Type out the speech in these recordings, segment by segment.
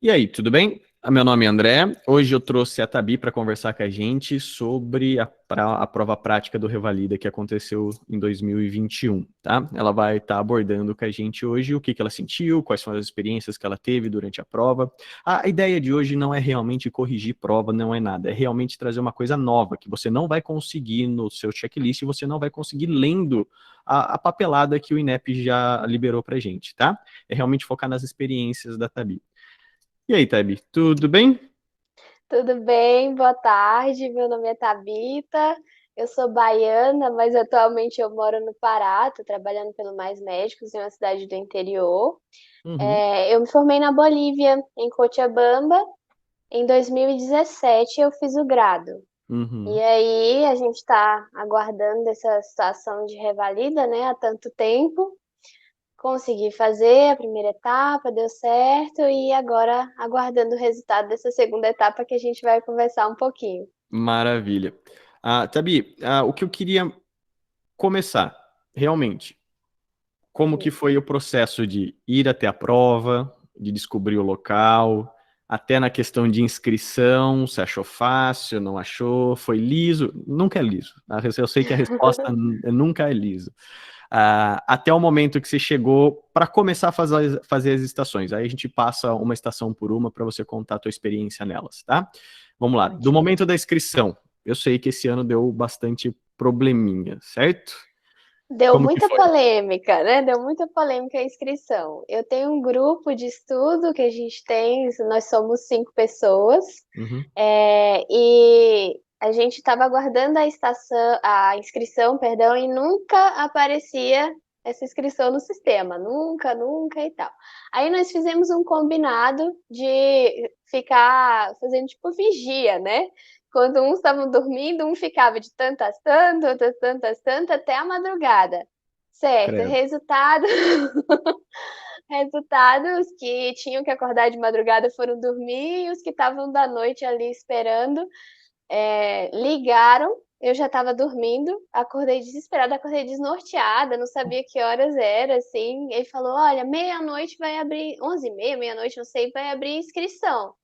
E aí, tudo bem? Meu nome é André. Hoje eu trouxe a Tabi para conversar com a gente sobre a prova prática do Revalida que aconteceu em 2021, tá? Ela vai estar abordando com a gente hoje o que ela sentiu, quais são as experiências que ela teve durante a prova. A ideia de hoje não é realmente corrigir prova, não é nada. É realmente trazer uma coisa nova que você não vai conseguir no seu checklist e você não vai conseguir lendo a papelada que o INEP já liberou para a gente, tá? É realmente focar nas experiências da Tabi. E aí, Tabi, tudo bem? Tudo bem? Boa tarde. Meu nome é Tabita. Eu sou baiana, mas atualmente eu moro no Pará. Estou trabalhando pelo Mais Médicos em uma cidade do interior. Uhum, Eu me formei na Bolívia, em Cochabamba. Em 2017 eu fiz o grado. E uhum. aí a gente está aguardando essa situação de revalida, né, há tanto tempo. Consegui fazer a primeira etapa, deu certo, e agora aguardando o resultado dessa segunda etapa que a gente vai conversar um pouquinho. Maravilha. Tabi, o que eu queria começar, realmente, como que foi o processo de ir até a prova, de descobrir o local, até na questão de inscrição, se achou fácil, não achou, foi liso? Nunca é liso. Eu sei que a resposta nunca é liso. Até o momento que você chegou para começar a fazer as estações. Aí a gente passa uma estação por uma para você contar a tua experiência nelas, tá? Vamos lá. Do Ótimo. momento da inscrição, eu sei que esse ano deu bastante probleminha, certo? Deu Como que muita foi? polêmica, né? Deu muita polêmica a inscrição. Eu tenho um grupo de estudo que a gente tem, nós somos 5 pessoas, Uhum. e a gente estava aguardando a inscrição, perdão, e nunca aparecia essa inscrição no sistema, nunca, nunca e tal. Aí nós fizemos um combinado de ficar fazendo tipo vigia, né? Quando uns estavam dormindo, um ficava de tantas tantas, outras tantas tantas, até a madrugada. Certo, Credo. resultado. Resultados que tinham que acordar de madrugada foram dormir, e os que estavam da noite ali esperando ligaram. Eu já estava dormindo, acordei desesperada, acordei desnorteada, não sabia que horas era, assim. Ele falou: Olha, meia-noite vai abrir, 11h30, meia-noite, não sei, vai abrir inscrição.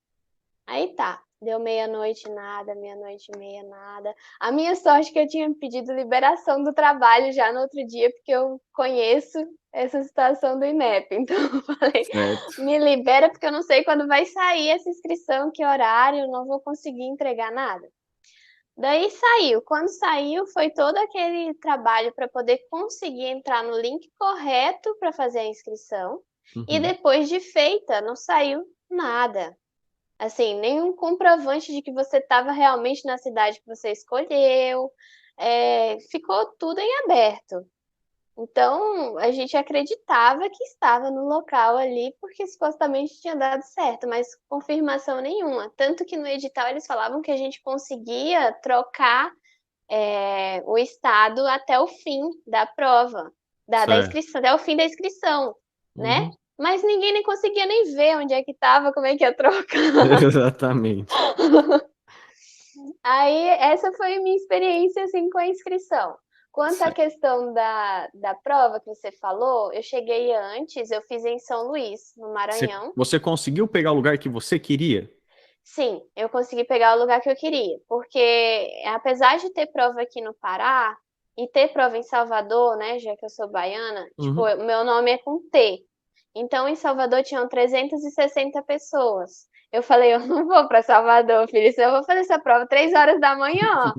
Aí tá, deu meia-noite nada, meia-noite e meia nada. A minha sorte é que eu tinha pedido liberação do trabalho já no outro dia, porque eu conheço essa situação do INEP. Então eu falei, Certo. me libera porque eu não sei quando vai sair essa inscrição, que horário, eu não vou conseguir entregar nada. Daí saiu. Quando saiu, foi todo aquele trabalho para poder conseguir entrar no link correto para fazer a inscrição. E Uhum. depois de feita, não saiu nada. Assim, nenhum comprovante de que você estava realmente na cidade que você escolheu. Ficou tudo em aberto. Então, a gente acreditava que estava no local ali porque supostamente tinha dado certo, mas confirmação nenhuma. Tanto que no edital eles falavam que a gente conseguia trocar o estado até o fim da prova, da Certo. inscrição, até o fim da inscrição, né? Uhum. Mas ninguém nem conseguia nem ver onde é que estava, como é que ia trocar. Exatamente. Aí, essa foi a minha experiência, assim, com a inscrição. Quanto à Certo. questão da prova que você falou, eu cheguei antes, eu fiz em São Luís, no Maranhão. Você conseguiu pegar o lugar que você queria? Sim, eu consegui pegar o lugar que eu queria, porque apesar de ter prova aqui no Pará e ter prova em Salvador, né, já que eu sou baiana, tipo, Uhum. meu nome é com T. Então, em Salvador tinham 360 pessoas. Eu falei, eu não vou para Salvador, filho, eu vou fazer essa prova 3 horas da manhã.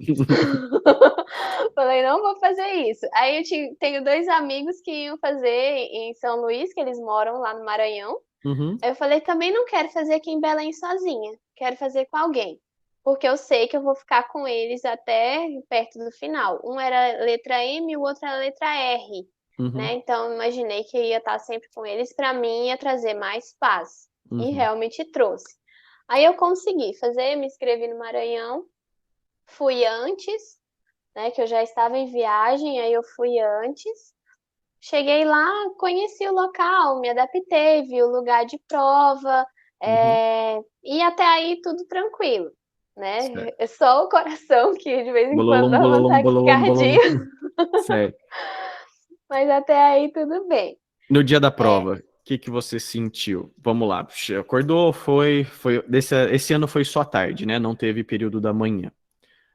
Falei, não vou fazer isso. Aí tenho 2 amigos que iam fazer em São Luís, que eles moram lá no Maranhão. Uhum. Aí eu falei, também não quero fazer aqui em Belém sozinha, quero fazer com alguém. Porque eu sei que eu vou ficar com eles até perto do final. Um era letra M e o outro era letra R, né? Uhum. Então eu imaginei que eu ia estar sempre com eles, para mim ia trazer mais paz. E Uhum. realmente trouxe. Aí eu consegui fazer, me inscrevi no Maranhão, fui antes, né? Que eu já estava em viagem, aí eu fui antes. Cheguei lá, conheci o local, me adaptei, vi o lugar de prova, Uhum. e até aí tudo tranquilo, né? É Certo. só o coração que de vez em quando Bololom, dá uma bololom, bololom, taquicardia, bololom. Certo. mas até aí tudo bem. No dia da É, prova. que você sentiu? Vamos lá, acordou, esse ano foi só tarde, né? Não teve período da manhã.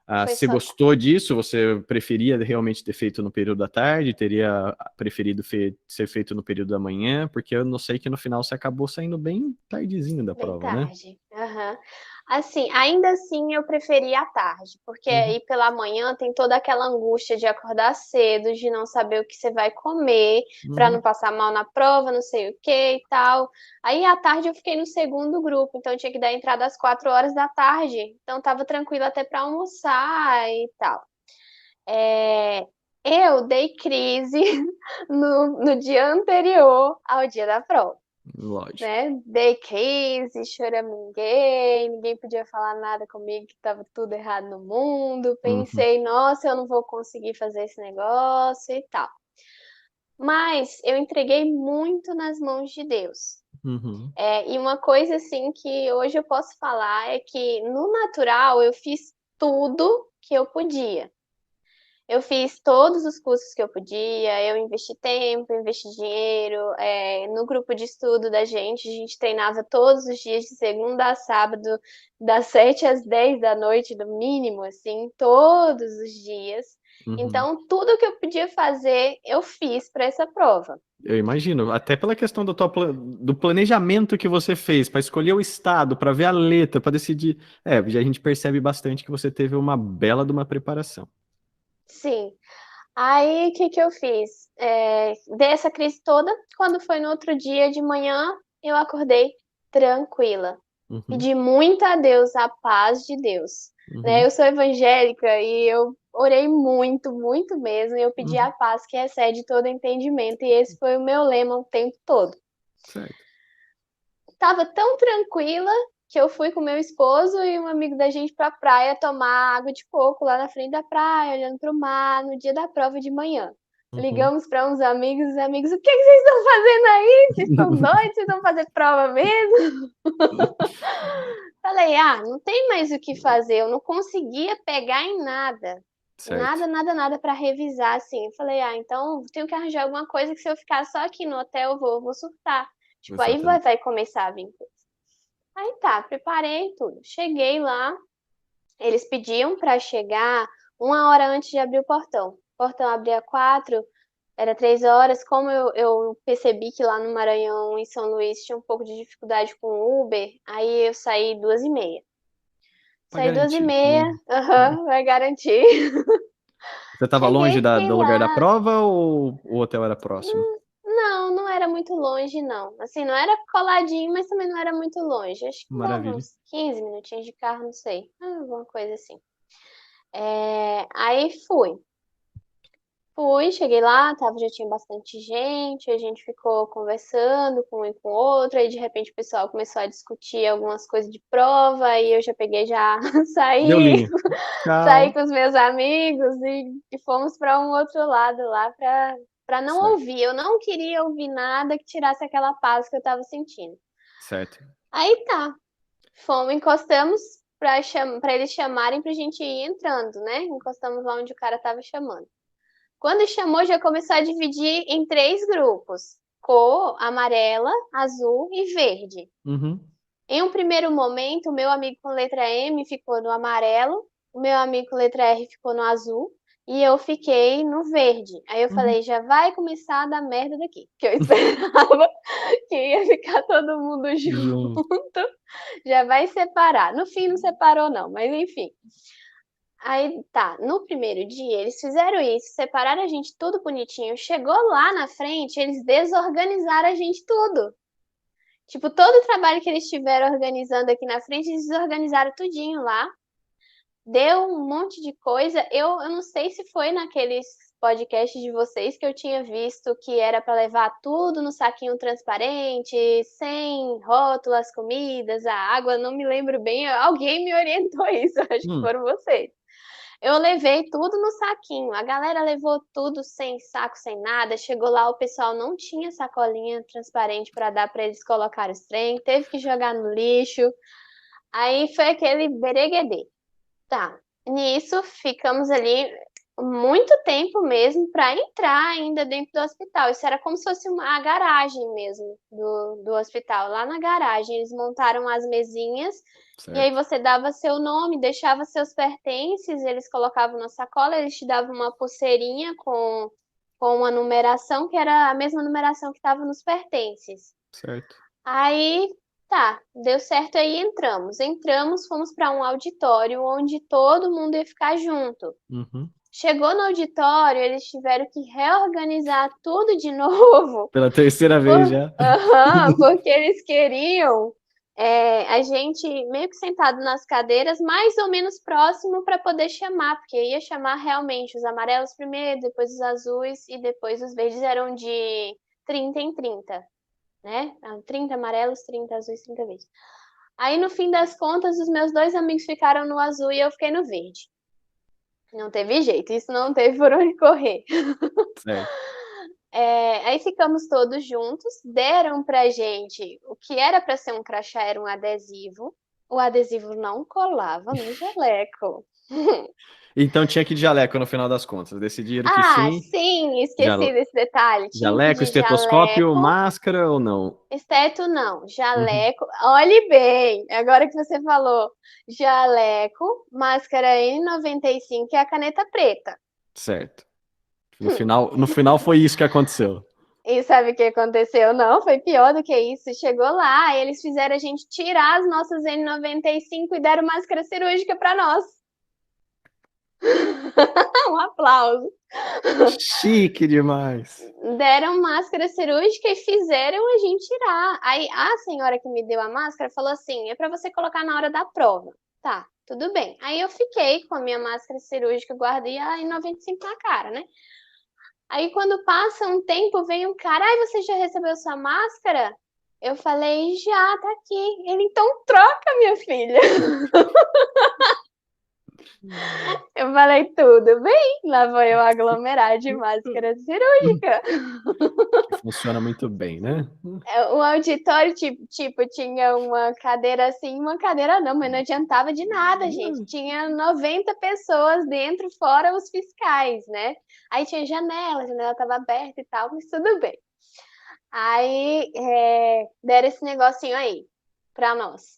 Foi Você só gostou disso? Você preferia realmente ter feito no período da tarde? Teria preferido ser feito no período da manhã? Porque eu não sei que no final você acabou saindo bem tardezinho da bem prova, né? tarde. Aham. Assim, ainda assim eu preferia à tarde, porque Uhum, aí pela manhã tem toda aquela angústia de acordar cedo, de não saber o que você vai comer, para não uhum, passar mal na prova, não sei o que e tal. Aí à tarde eu fiquei no segundo grupo, então eu tinha que dar entrada às 4 horas da tarde, então tava tranquilo até para almoçar e tal. É, eu dei crise no dia anterior ao dia da prova, lógico. né? Dei case, choraminguei, ninguém podia falar nada comigo, que estava tudo errado no mundo. Uhum, Pensei, nossa, eu não vou conseguir fazer esse negócio e tal. Mas eu entreguei muito nas mãos de Deus. uhum, E uma coisa assim que hoje eu posso falar é que no natural eu fiz tudo que eu podia. Eu fiz todos os cursos que eu podia, eu investi tempo, investi dinheiro. No grupo de estudo da gente, a gente treinava todos os dias, de segunda a sábado, das 7 às 10 da noite, no mínimo, assim, todos os dias. uhum. Então, tudo que eu podia fazer, eu fiz para essa prova. Eu imagino, até pela questão do planejamento que você fez para escolher o estado, para ver a letra, para decidir. Já a gente percebe bastante que você teve uma bela de uma preparação. Sim. Aí, o que que eu fiz? Dei essa crise toda. Quando foi no outro dia de manhã, eu acordei tranquila. Uhum, Pedi muito a Deus a paz de Deus, né? uhum, Eu sou evangélica e eu orei muito, muito mesmo, e eu pedi a uhum, paz que excede todo entendimento, e esse foi o meu lema o tempo todo. certo. Tava tão tranquila que eu fui com meu esposo e um amigo da gente pra praia tomar água de coco lá na frente da praia, olhando pro mar, no dia da prova de manhã. Uhum. Ligamos para uns amigos, os amigos, o que que vocês estão fazendo aí? Vocês estão doidos? Vocês vão fazer prova mesmo? Falei, não tem mais o que fazer. Eu não conseguia pegar em nada. Certo, Nada, nada, nada para revisar, assim. Eu falei, então tenho que arranjar alguma coisa que se eu ficar só aqui no hotel, eu vou surtar. Tipo, aí vai, exatamente. vai começar a vir coisa. Aí tá, preparei tudo. Cheguei lá, eles pediam para chegar 1 hora antes de abrir o portão. O portão abria 4, era 3 horas. Como eu percebi que lá no Maranhão, em São Luís, tinha um pouco de dificuldade com o Uber, aí eu saí 2h30. Para Saí duas e garantir. meia, Não, aham, vai garantir. Você estava longe Cheguei, fiquei do lugar da lá. prova ou o hotel era próximo? Não, não era muito longe, não. Assim, não era coladinho, mas também não era muito longe. Acho que dava Maravilha. uns 15 minutinhos de carro, não sei. Alguma coisa assim. Aí fui. Fui, cheguei lá, já tinha bastante gente, a gente ficou conversando com um e com o outro, aí de repente o pessoal começou a discutir algumas coisas de prova, aí eu já peguei, já Deu saí, linha. saí Tchau. com os meus amigos e fomos para um outro lado lá para não Certo, ouvir. Eu não queria ouvir nada que tirasse aquela paz que eu estava sentindo. certo. Aí tá, fomos, encostamos para eles chamarem pra gente ir entrando, né? Encostamos lá onde o cara tava chamando. Quando chamou, já começou a dividir em 3 grupos: cor, amarela, azul e verde. Uhum, Em um primeiro momento, o meu amigo com letra M ficou no amarelo, o meu amigo com letra R ficou no azul e eu fiquei no verde. Aí eu uhum. falei, já vai começar a dar merda daqui, que eu esperava que ia ficar todo mundo Junto. junto, já vai separar. No fim não separou não, mas enfim. Aí tá, no primeiro dia eles fizeram isso, separaram a gente tudo bonitinho. Chegou lá na frente, eles desorganizaram a gente tudo. Tipo, todo o trabalho que eles tiveram organizando aqui na frente, eles desorganizaram tudinho lá. Deu um monte de coisa. Eu não sei se foi naqueles podcasts de vocês que eu tinha visto que era para levar tudo no saquinho transparente, sem rótulo, as comidas, a água, não me lembro bem. Alguém me orientou isso, acho que Hum, foram vocês. Eu levei tudo no saquinho. A galera levou tudo sem saco, sem nada. Chegou lá, o pessoal não tinha sacolinha transparente para dar para eles colocar os trem, teve que jogar no lixo. Aí foi aquele bereguedê. Tá. Nisso, ficamos ali. muito tempo mesmo para entrar ainda dentro do hospital. Isso era como se fosse a garagem mesmo do hospital. Lá na garagem, eles montaram as mesinhas e aí Certo. você dava seu nome, deixava seus pertences, eles colocavam na sacola, eles te davam uma pulseirinha com uma numeração que era a mesma numeração que estava nos pertences. Certo. Aí, tá, deu certo aí, entramos, fomos para um auditório onde todo mundo ia ficar junto. Uhum. Chegou no auditório, eles tiveram que reorganizar tudo de novo, Pela terceira vez já. porque eles queriam a gente meio que sentado nas cadeiras, mais ou menos próximo para poder chamar, porque ia chamar realmente os amarelos primeiro, depois os azuis e depois os verdes eram de 30 em 30, né? 30 amarelos, 30 azuis, 30 verdes. Aí no fim das contas, os meus 2 amigos ficaram no azul e eu fiquei no verde. Não teve jeito, isso não teve por onde correr. Certo. Aí ficamos todos juntos, deram pra gente o que era para ser um crachá, era um adesivo. O adesivo não colava no jaleco. Então tinha que ir de jaleco no final das contas. Decidiram que Ah, sim. sim, esqueci Ja- desse detalhe. Tinha que ir Jaleco, de estetoscópio, jaleco. máscara ou não? Esteto não, Uhum. jaleco. Olhe bem, agora que você falou, jaleco, máscara N95 e a caneta preta. Certo. No final foi isso que aconteceu. E sabe o que aconteceu? Não, foi pior do que isso. Chegou lá, eles fizeram a gente tirar as nossas N95 e deram máscara cirúrgica para nós. Um aplauso. Chique demais. Deram máscara cirúrgica e fizeram a gente tirar. Aí a senhora que me deu a máscara falou assim: é para você colocar na hora da prova. Tá, tudo bem. Aí eu fiquei com a minha máscara cirúrgica, guardei a N95 na cara, né? Aí quando passa um tempo, vem um cara, ai, você já recebeu sua máscara? Eu falei, já, tá aqui. Ele, então troca, minha filha. Eu falei, tudo bem. Lá vou eu aglomerar de máscara cirúrgica. Que funciona muito bem, né? O auditório, tipo, tinha uma cadeira assim, uma cadeira não, mas não adiantava de nada, gente. Tinha 90 pessoas dentro, fora os fiscais, né? Aí tinha janela, a janela estava aberta e tal, mas tudo bem. Aí deram esse negocinho aí pra nós.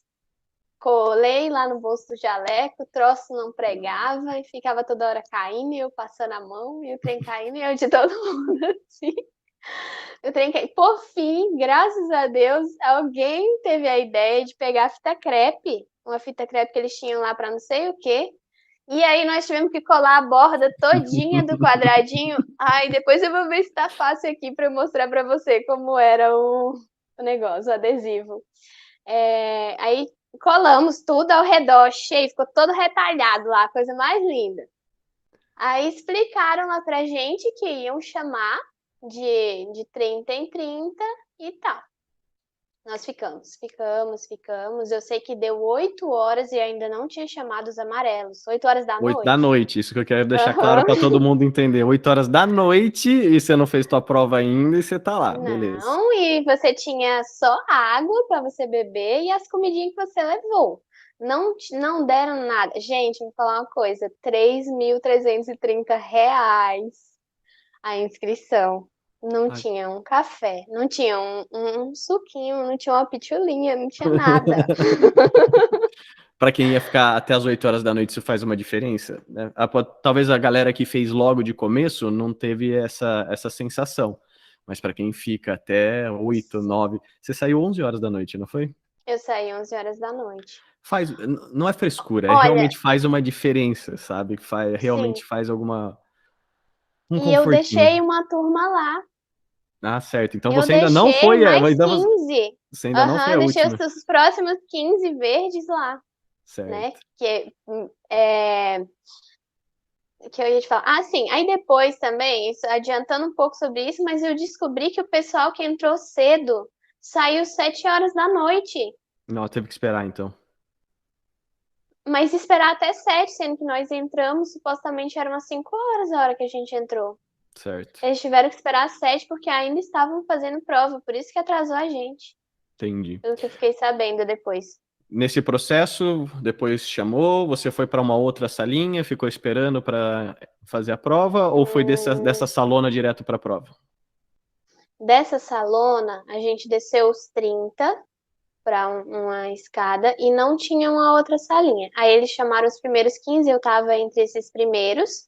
Colei lá no bolso do jaleco, o troço não pregava e ficava toda hora caindo, e eu passando a mão, e o trem caindo, e eu de todo mundo assim. O trem caindo. Por fim, graças a Deus, alguém teve a ideia de pegar a fita crepe, uma fita crepe que eles tinham lá pra não sei o quê. E aí nós tivemos que colar a borda todinha do quadradinho. Ai, depois eu vou ver se tá fácil aqui para eu mostrar para você como era o negócio, o adesivo. Aí colamos tudo ao redor, cheio, ficou todo retalhado lá, coisa mais linda. Aí explicaram lá pra gente que iam chamar de 30 em 30 e tal. Nós ficamos. Eu sei que deu 8 horas e ainda não tinha chamado os amarelos. 8 horas da 8 da noite. noite, isso que eu quero deixar claro Aham. para todo mundo entender. 8 horas da noite e você não fez tua prova ainda e você tá lá, beleza. Não, e você tinha só água para você beber e as comidinhas que você levou. Não deram nada. Gente, vou falar uma coisa: R$ 3.330 a inscrição. Não Ai. tinha um café, não tinha um suquinho, não tinha uma pitulinha, não tinha nada. Para quem ia ficar até as 8 horas da noite, isso faz uma diferença, né? Talvez a galera que fez logo de começo não teve essa sensação. Mas para quem fica até 8, 9, você saiu 11 horas da noite, não foi? Eu saí 11 horas da noite. Não é frescura, Olha, realmente faz uma diferença, sabe? sim. Realmente faz um E eu confortinho. deixei uma turma lá. Ah, certo. Então Eu você ainda não deixei foi, mais ainda 15. você ainda não foi Aham, a deixei última. os próximos 15 verdes lá, né? Certo. Que eu ia te falar. Ah, sim. Aí depois também, isso, adiantando um pouco sobre isso, mas eu descobri que o pessoal que entrou cedo saiu 7 horas da noite. Não, teve que esperar então. Mas esperar até 7, sendo que nós entramos, supostamente eram umas 5 horas a hora que a gente entrou. Certo. Eles tiveram que esperar às 7 porque ainda estavam fazendo prova, por isso que atrasou a gente. Entendi. Pelo que eu fiquei sabendo depois. nesse processo, depois chamou, você foi para uma outra salinha, ficou esperando para fazer a prova, ou foi dessa salona direto para a prova? Dessa salona, a gente desceu os 30 para uma escada e não tinha uma outra salinha. Aí eles chamaram os primeiros 15, eu estava entre esses primeiros,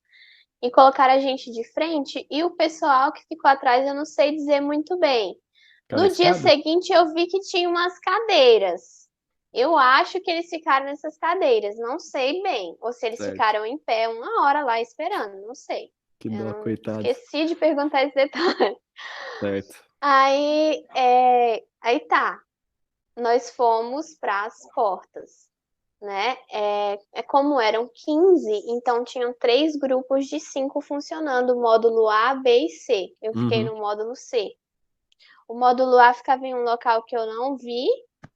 e colocaram a gente de frente, e o pessoal que ficou atrás eu não sei dizer muito bem. Aquela No dia escada? seguinte eu vi que tinha umas cadeiras. Eu acho que eles ficaram nessas cadeiras, não sei bem. Ou se eles Certo. ficaram em pé uma hora lá esperando, não sei. Que Eu dó, não coitado. esqueci de perguntar esse detalhe. Certo. Aí tá. Nós fomos para as portas, né? Como eram 15, então tinham 3 grupos de 5 funcionando, módulo A, B e C. Eu fiquei Uhum. no módulo C. O módulo A ficava em um local que eu não vi,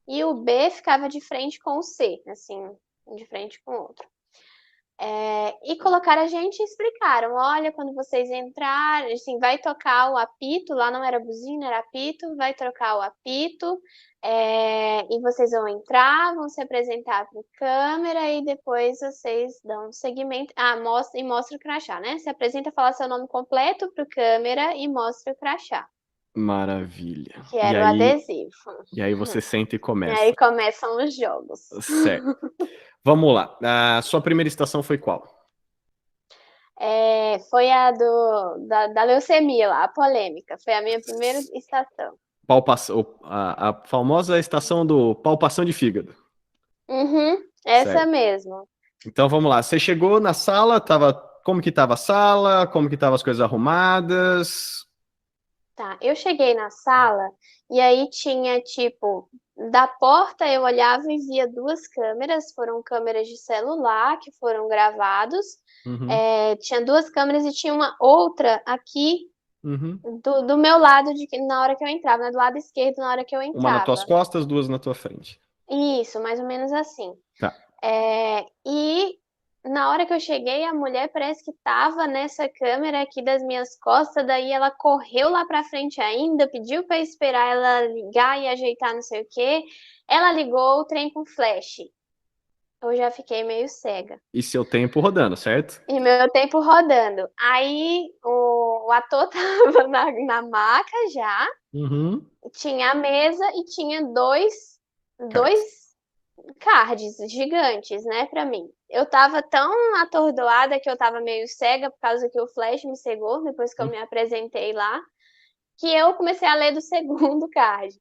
e o B ficava de frente com o C, assim, de frente com o outro. E colocaram a gente e explicaram: olha, quando vocês entrarem, assim, vai tocar o apito, lá não era buzina, era apito, vai tocar o apito, e vocês vão entrar, vão se apresentar para a câmera e depois vocês dão um segmento. Mostra o crachá, né? Se apresenta, fala seu nome completo para a câmera e mostra o crachá, Maravilha. que era o adesivo. E aí você senta e E aí começa. começam os jogos. Certo. Vamos lá. A sua primeira estação foi qual? Foi da leucemia lá, a polêmica. Foi a minha primeira estação. A famosa estação do palpação de fígado. Uhum, essa Certo. mesmo. Então vamos lá. Você chegou na sala, como que tava a sala? Como que tava as coisas arrumadas? Tá, eu cheguei na sala e aí tinha, tipo, da porta eu olhava e via 2 câmeras, foram câmeras de celular que foram gravados. Uhum, Tinha 2 câmeras e tinha uma outra aqui uhum. do meu lado na hora que eu entrava, né? Do lado esquerdo na hora que eu Uma nas tuas entrava. costas, duas na tua frente. Isso, mais ou menos assim. Tá. E na hora que eu cheguei, a mulher parece que tava nessa câmera aqui das minhas costas, daí ela correu lá pra frente ainda, pediu pra esperar ela ligar e ajeitar não sei o quê. Ela ligou o trem com flash. Eu já fiquei meio cega. E seu tempo rodando, certo? E meu tempo rodando. Aí o ator tava na maca já, Uhum. tinha a mesa e tinha Cards. dois cards gigantes, né, pra mim. Eu tava tão atordoada que eu tava meio cega por causa que o flash me cegou depois que eu me apresentei lá, que eu comecei a ler do segundo card.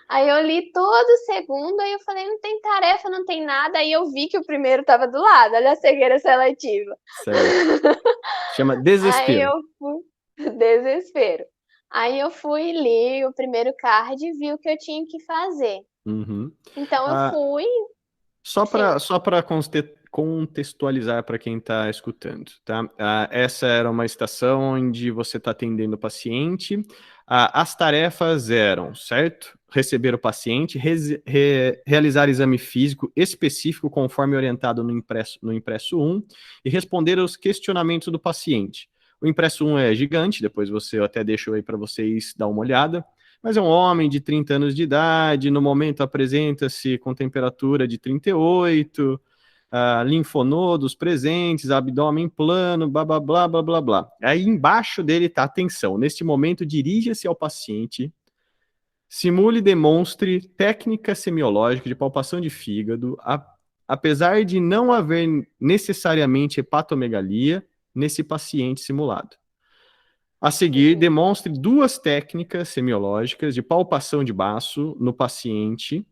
Aí eu li todo o segundo, aí eu falei, não tem tarefa, não tem nada, aí eu vi que o primeiro tava do lado, olha a cegueira seletiva. Certo. Chama Aí desespero. eu fui, desespero. Aí eu fui, li o primeiro card e vi o que eu tinha que fazer. Uhum. Então eu Ah, fui, só para sim. só para contextualizar para quem está escutando, tá? Essa era uma estação onde você está atendendo o paciente. As tarefas eram, certo? Receber o paciente, realizar exame físico específico conforme orientado no impresso 1 e responder aos questionamentos do paciente. O impresso 1 é gigante, depois eu até deixo aí para vocês dar uma olhada. Mas é um homem de 30 anos de idade, no momento apresenta-se com temperatura de 38, linfonodos presentes, abdômen plano, blá, blá, blá, blá, blá, blá. Aí embaixo dele está atenção. Neste momento, dirija-se ao paciente, simule e demonstre técnica semiológica de palpação de fígado, apesar de não haver necessariamente hepatomegalia nesse paciente simulado. A seguir, Uhum. demonstre 2 técnicas semiológicas de palpação de baço no paciente,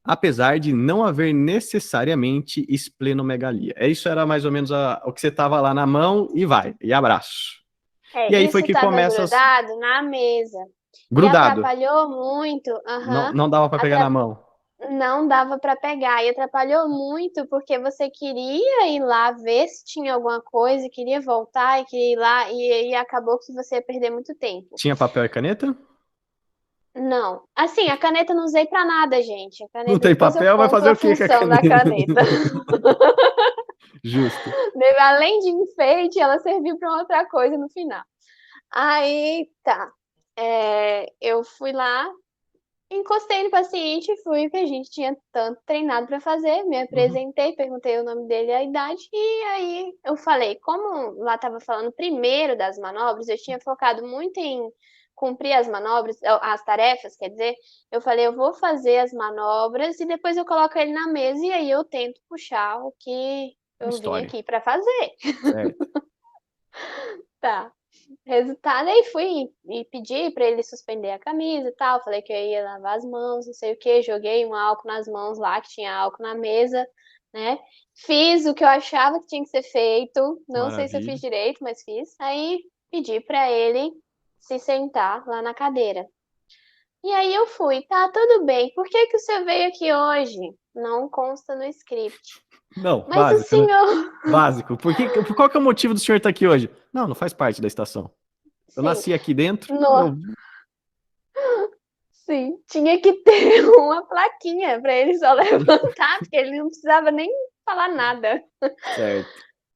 apesar de não haver necessariamente esplenomegalia. Isso era mais ou menos o que você estava lá na mão e vai, e abraço. E aí foi Isso que estava começa grudado na mesa. E grudado. atrapalhou muito, Não, aham. não dava para pegar na mão. Não dava para pegar. E atrapalhou muito porque você queria ir lá ver se tinha alguma coisa, queria voltar e queria ir lá, e acabou que você ia perder muito tempo. Tinha papel e caneta? Não. Assim, a caneta não usei para nada, gente. A Não caneta, tem depois eu papel, vai conto fazer a o que com a função da caneta? caneta. Justo. Além de enfeite, ela serviu para outra coisa no final. Aí, tá. Eu fui lá Encostei no paciente, fui o que a gente tinha tanto treinado para fazer, me Uhum. apresentei, perguntei o nome dele e a idade, e aí eu falei, como lá estava falando primeiro das manobras, eu tinha focado muito em cumprir as manobras, as tarefas, quer dizer, eu falei, eu vou fazer as manobras e depois eu coloco ele na mesa e aí eu tento puxar o que eu vim História. aqui para fazer. Certo. Tá. Resultado, aí fui e pedi pra ele suspender a camisa e tal. Falei que eu ia lavar as mãos, não sei o que. Joguei um álcool nas mãos lá, que tinha álcool na mesa, né? Fiz o que eu achava que tinha que ser feito. Não sei se eu fiz Maravilha. direito, mas fiz. Aí pedi pra ele se sentar lá na cadeira. E aí eu fui, tá, tudo bem. Por que que o senhor veio aqui hoje? Não consta no script. Não, Mas o básico, né? senhor. Básico. Qual que é o motivo do senhor estar aqui hoje? Não, não faz parte da estação. Eu Sim. nasci aqui dentro, No... Sim, tinha que ter uma plaquinha para ele só levantar, porque ele não precisava nem falar nada. Certo.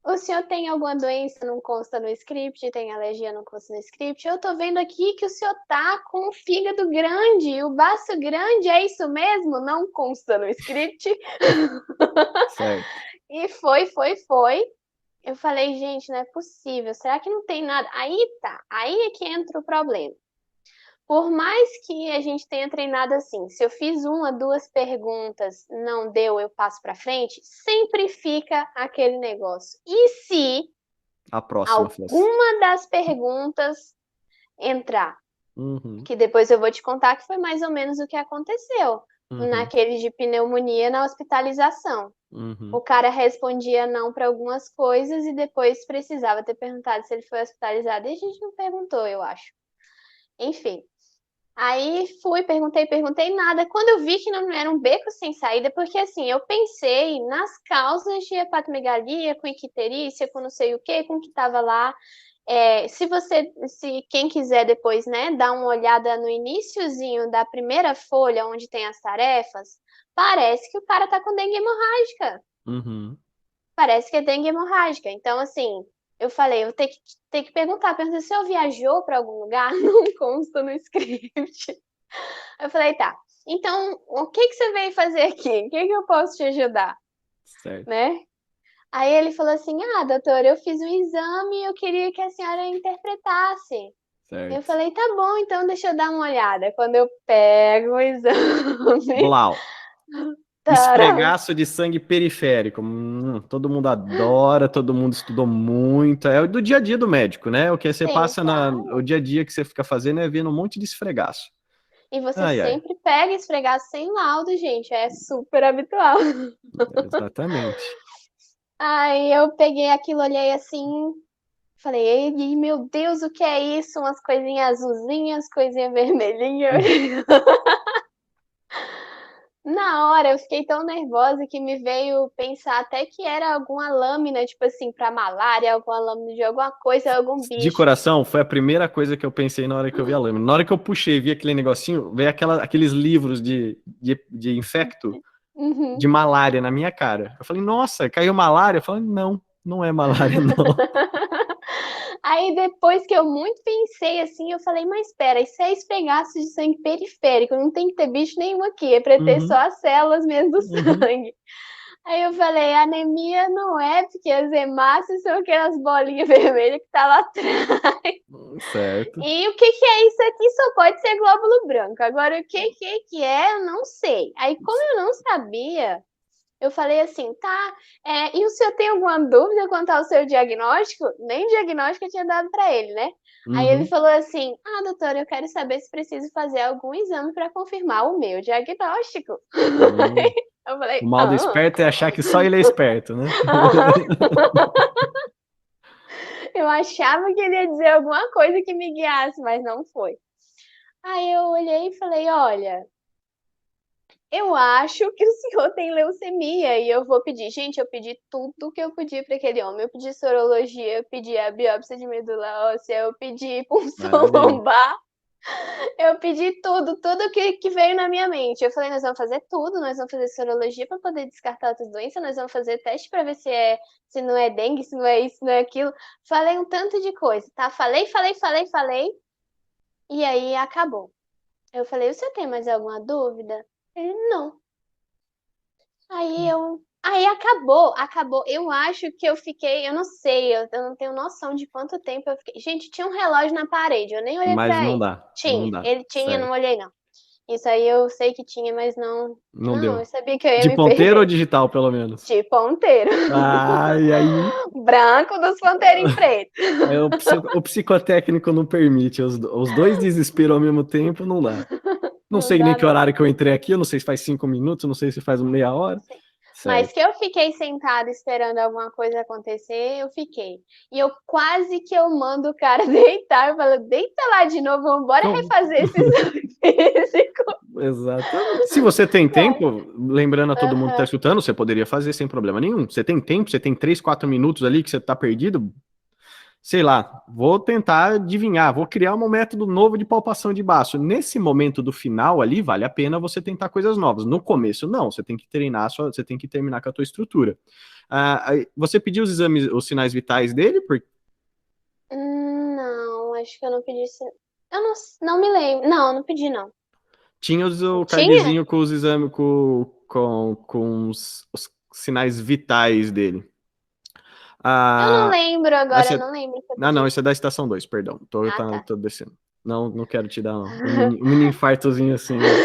O senhor tem alguma doença, não consta no script, tem alergia, não consta no script. Eu tô vendo aqui que o senhor tá com o fígado grande, o baço grande, é isso mesmo? Não consta no script. Certo. E foi. Eu falei, gente, não é possível, será que não tem nada? Aí tá, aí é que entra o problema. Por mais que a gente tenha treinado assim, se eu fiz uma, duas perguntas, não deu, eu passo para frente, sempre fica aquele negócio. E se A próxima fosse. alguma das perguntas entrar? Uhum. Que depois eu vou te contar que foi mais ou menos o que aconteceu Uhum. naquele de pneumonia na hospitalização. O Uhum. cara respondia não para algumas coisas e depois precisava ter perguntado se ele foi hospitalizado. E a gente não perguntou, eu acho. Enfim, aí fui, perguntei nada. Quando eu vi que não era um beco sem saída, porque assim, eu pensei nas causas de hepatomegalia, com icterícia, com não sei o que, com o que estava lá. Se quem quiser depois, né, dar uma olhada no iniciozinho da primeira folha, onde tem as tarefas, parece que o cara tá com dengue hemorrágica. Uhum. Parece que é dengue hemorrágica. Então, assim, eu falei, eu tenho que perguntar se eu viajou para algum lugar, não consta no script. Eu falei, tá. Então, o que que você veio fazer aqui? O que que eu posso te ajudar, Certo. né? Aí ele falou assim: "Ah, doutora, eu fiz um exame e eu queria que a senhora interpretasse". Eu Certo. falei: "Tá bom, então deixa eu dar uma olhada". Quando eu pego o exame, Blau. taram, Esfregaço de sangue periférico. Todo mundo adora, todo mundo estudou muito. É o do dia a dia do médico, né? O que você sim, passa o claro. dia a dia que você fica fazendo é vendo um monte de esfregaço. E você Ai, ai. sempre pega esfregar sem laudo, gente, é super habitual. Exatamente. Aí eu peguei aquilo, olhei assim, falei, ei, meu Deus, o que é isso? Umas coisinhas azulzinhas, coisinha vermelhinha. Na hora eu fiquei tão nervosa que me veio pensar até que era alguma lâmina, tipo assim, pra malária, alguma lâmina de alguma coisa, algum De bicho. coração, foi a primeira coisa que eu pensei na hora que eu vi a lâmina. Na hora que eu puxei e vi aquele negocinho, veio aqueles livros de infecto de Uhum. malária na minha cara. Eu falei, nossa, caiu malária? Eu falei, não, não é malária, não. Aí depois que eu muito pensei assim, eu falei, mas espera, isso é esfregaço de sangue periférico, não tem que ter bicho nenhum aqui, é pra ter só Uhum, as células mesmo do uhum, sangue. Aí eu falei, anemia não é, porque as hemácias são aquelas bolinhas vermelhas que tá lá atrás. certo. E o que que é isso aqui? Só pode ser glóbulo branco. Agora, o que é, eu não sei. Aí, como eu não sabia, eu falei assim, tá, e o senhor tem alguma dúvida quanto ao seu diagnóstico? Nem diagnóstico eu tinha dado para ele, né? Aí ele Uhum. falou assim, doutora, eu quero saber se preciso fazer algum exame para confirmar o meu diagnóstico. Hum. Eu falei, O mal do esperto é achar que só ele é esperto, né? Eu achava que ele ia dizer alguma coisa que me guiasse, mas não foi. Aí eu olhei e falei, olha, eu acho que o senhor tem leucemia e eu vou pedir. Gente, eu pedi tudo que eu podia para aquele homem. Eu pedi sorologia, eu pedi a biópsia de medula óssea, eu pedi punção Maravilha. lombar, eu pedi tudo que veio na minha mente. Eu falei, nós vamos fazer tudo, nós vamos fazer sorologia para poder descartar outras doenças, nós vamos fazer teste para ver se não é dengue, se não é isso, se não é aquilo. Falei um tanto de coisa, tá? Falei, e aí acabou. Eu falei, você tem mais alguma dúvida? Ele, não. Aí acabou. Eu acho que eu fiquei, eu não sei, eu não tenho noção de quanto tempo eu fiquei. Gente, tinha um relógio na parede, eu nem olhei Mas pra não ele. dá, não Tinha, dá, ele tinha, não certo. olhei não. Isso aí eu sei que tinha, mas não. Não Não, eu deu. sabia que eu ia De me ponteiro ou perder. digital, pelo menos? De ponteiro. E aí, Branco dos ponteiros em preto. o psicotécnico não permite. Os dois desesperos ao mesmo tempo, não dá. Não Não sei nem dá, que não. horário que eu entrei aqui, eu não sei se faz 5 minutos, não sei se faz meia hora. Sim. Mas que Certo. eu fiquei sentada esperando alguma coisa acontecer, eu fiquei. E eu quase que eu mando o cara deitar. Eu falo, deita lá de novo, vamos embora Então, refazer esse exame físico. exatamente. Se você tem Sério. tempo, lembrando a todo mundo que está Aham. escutando, você poderia fazer sem problema nenhum. Você tem tempo, você tem 3, 4 minutos ali que você está perdido, sei lá, vou tentar adivinhar, vou criar um método novo de palpação de baço. Nesse momento do final ali, vale a pena você tentar coisas novas. No começo, não, você tem que treinar, você tem que terminar com a tua estrutura. Você pediu os exames, os sinais vitais dele? Não, acho que eu não pedi isso. Eu não me lembro. Não, não pedi, não. Tinha o Tinha? cardzinho com os exames, com os sinais vitais dele. Eu não Ah, lembro agora, eu essa, não lembro se eu não, pedi. isso é da estação 2, perdão. Ah, tá. Tô descendo. Não, não quero te dar um mini infartozinho assim, não.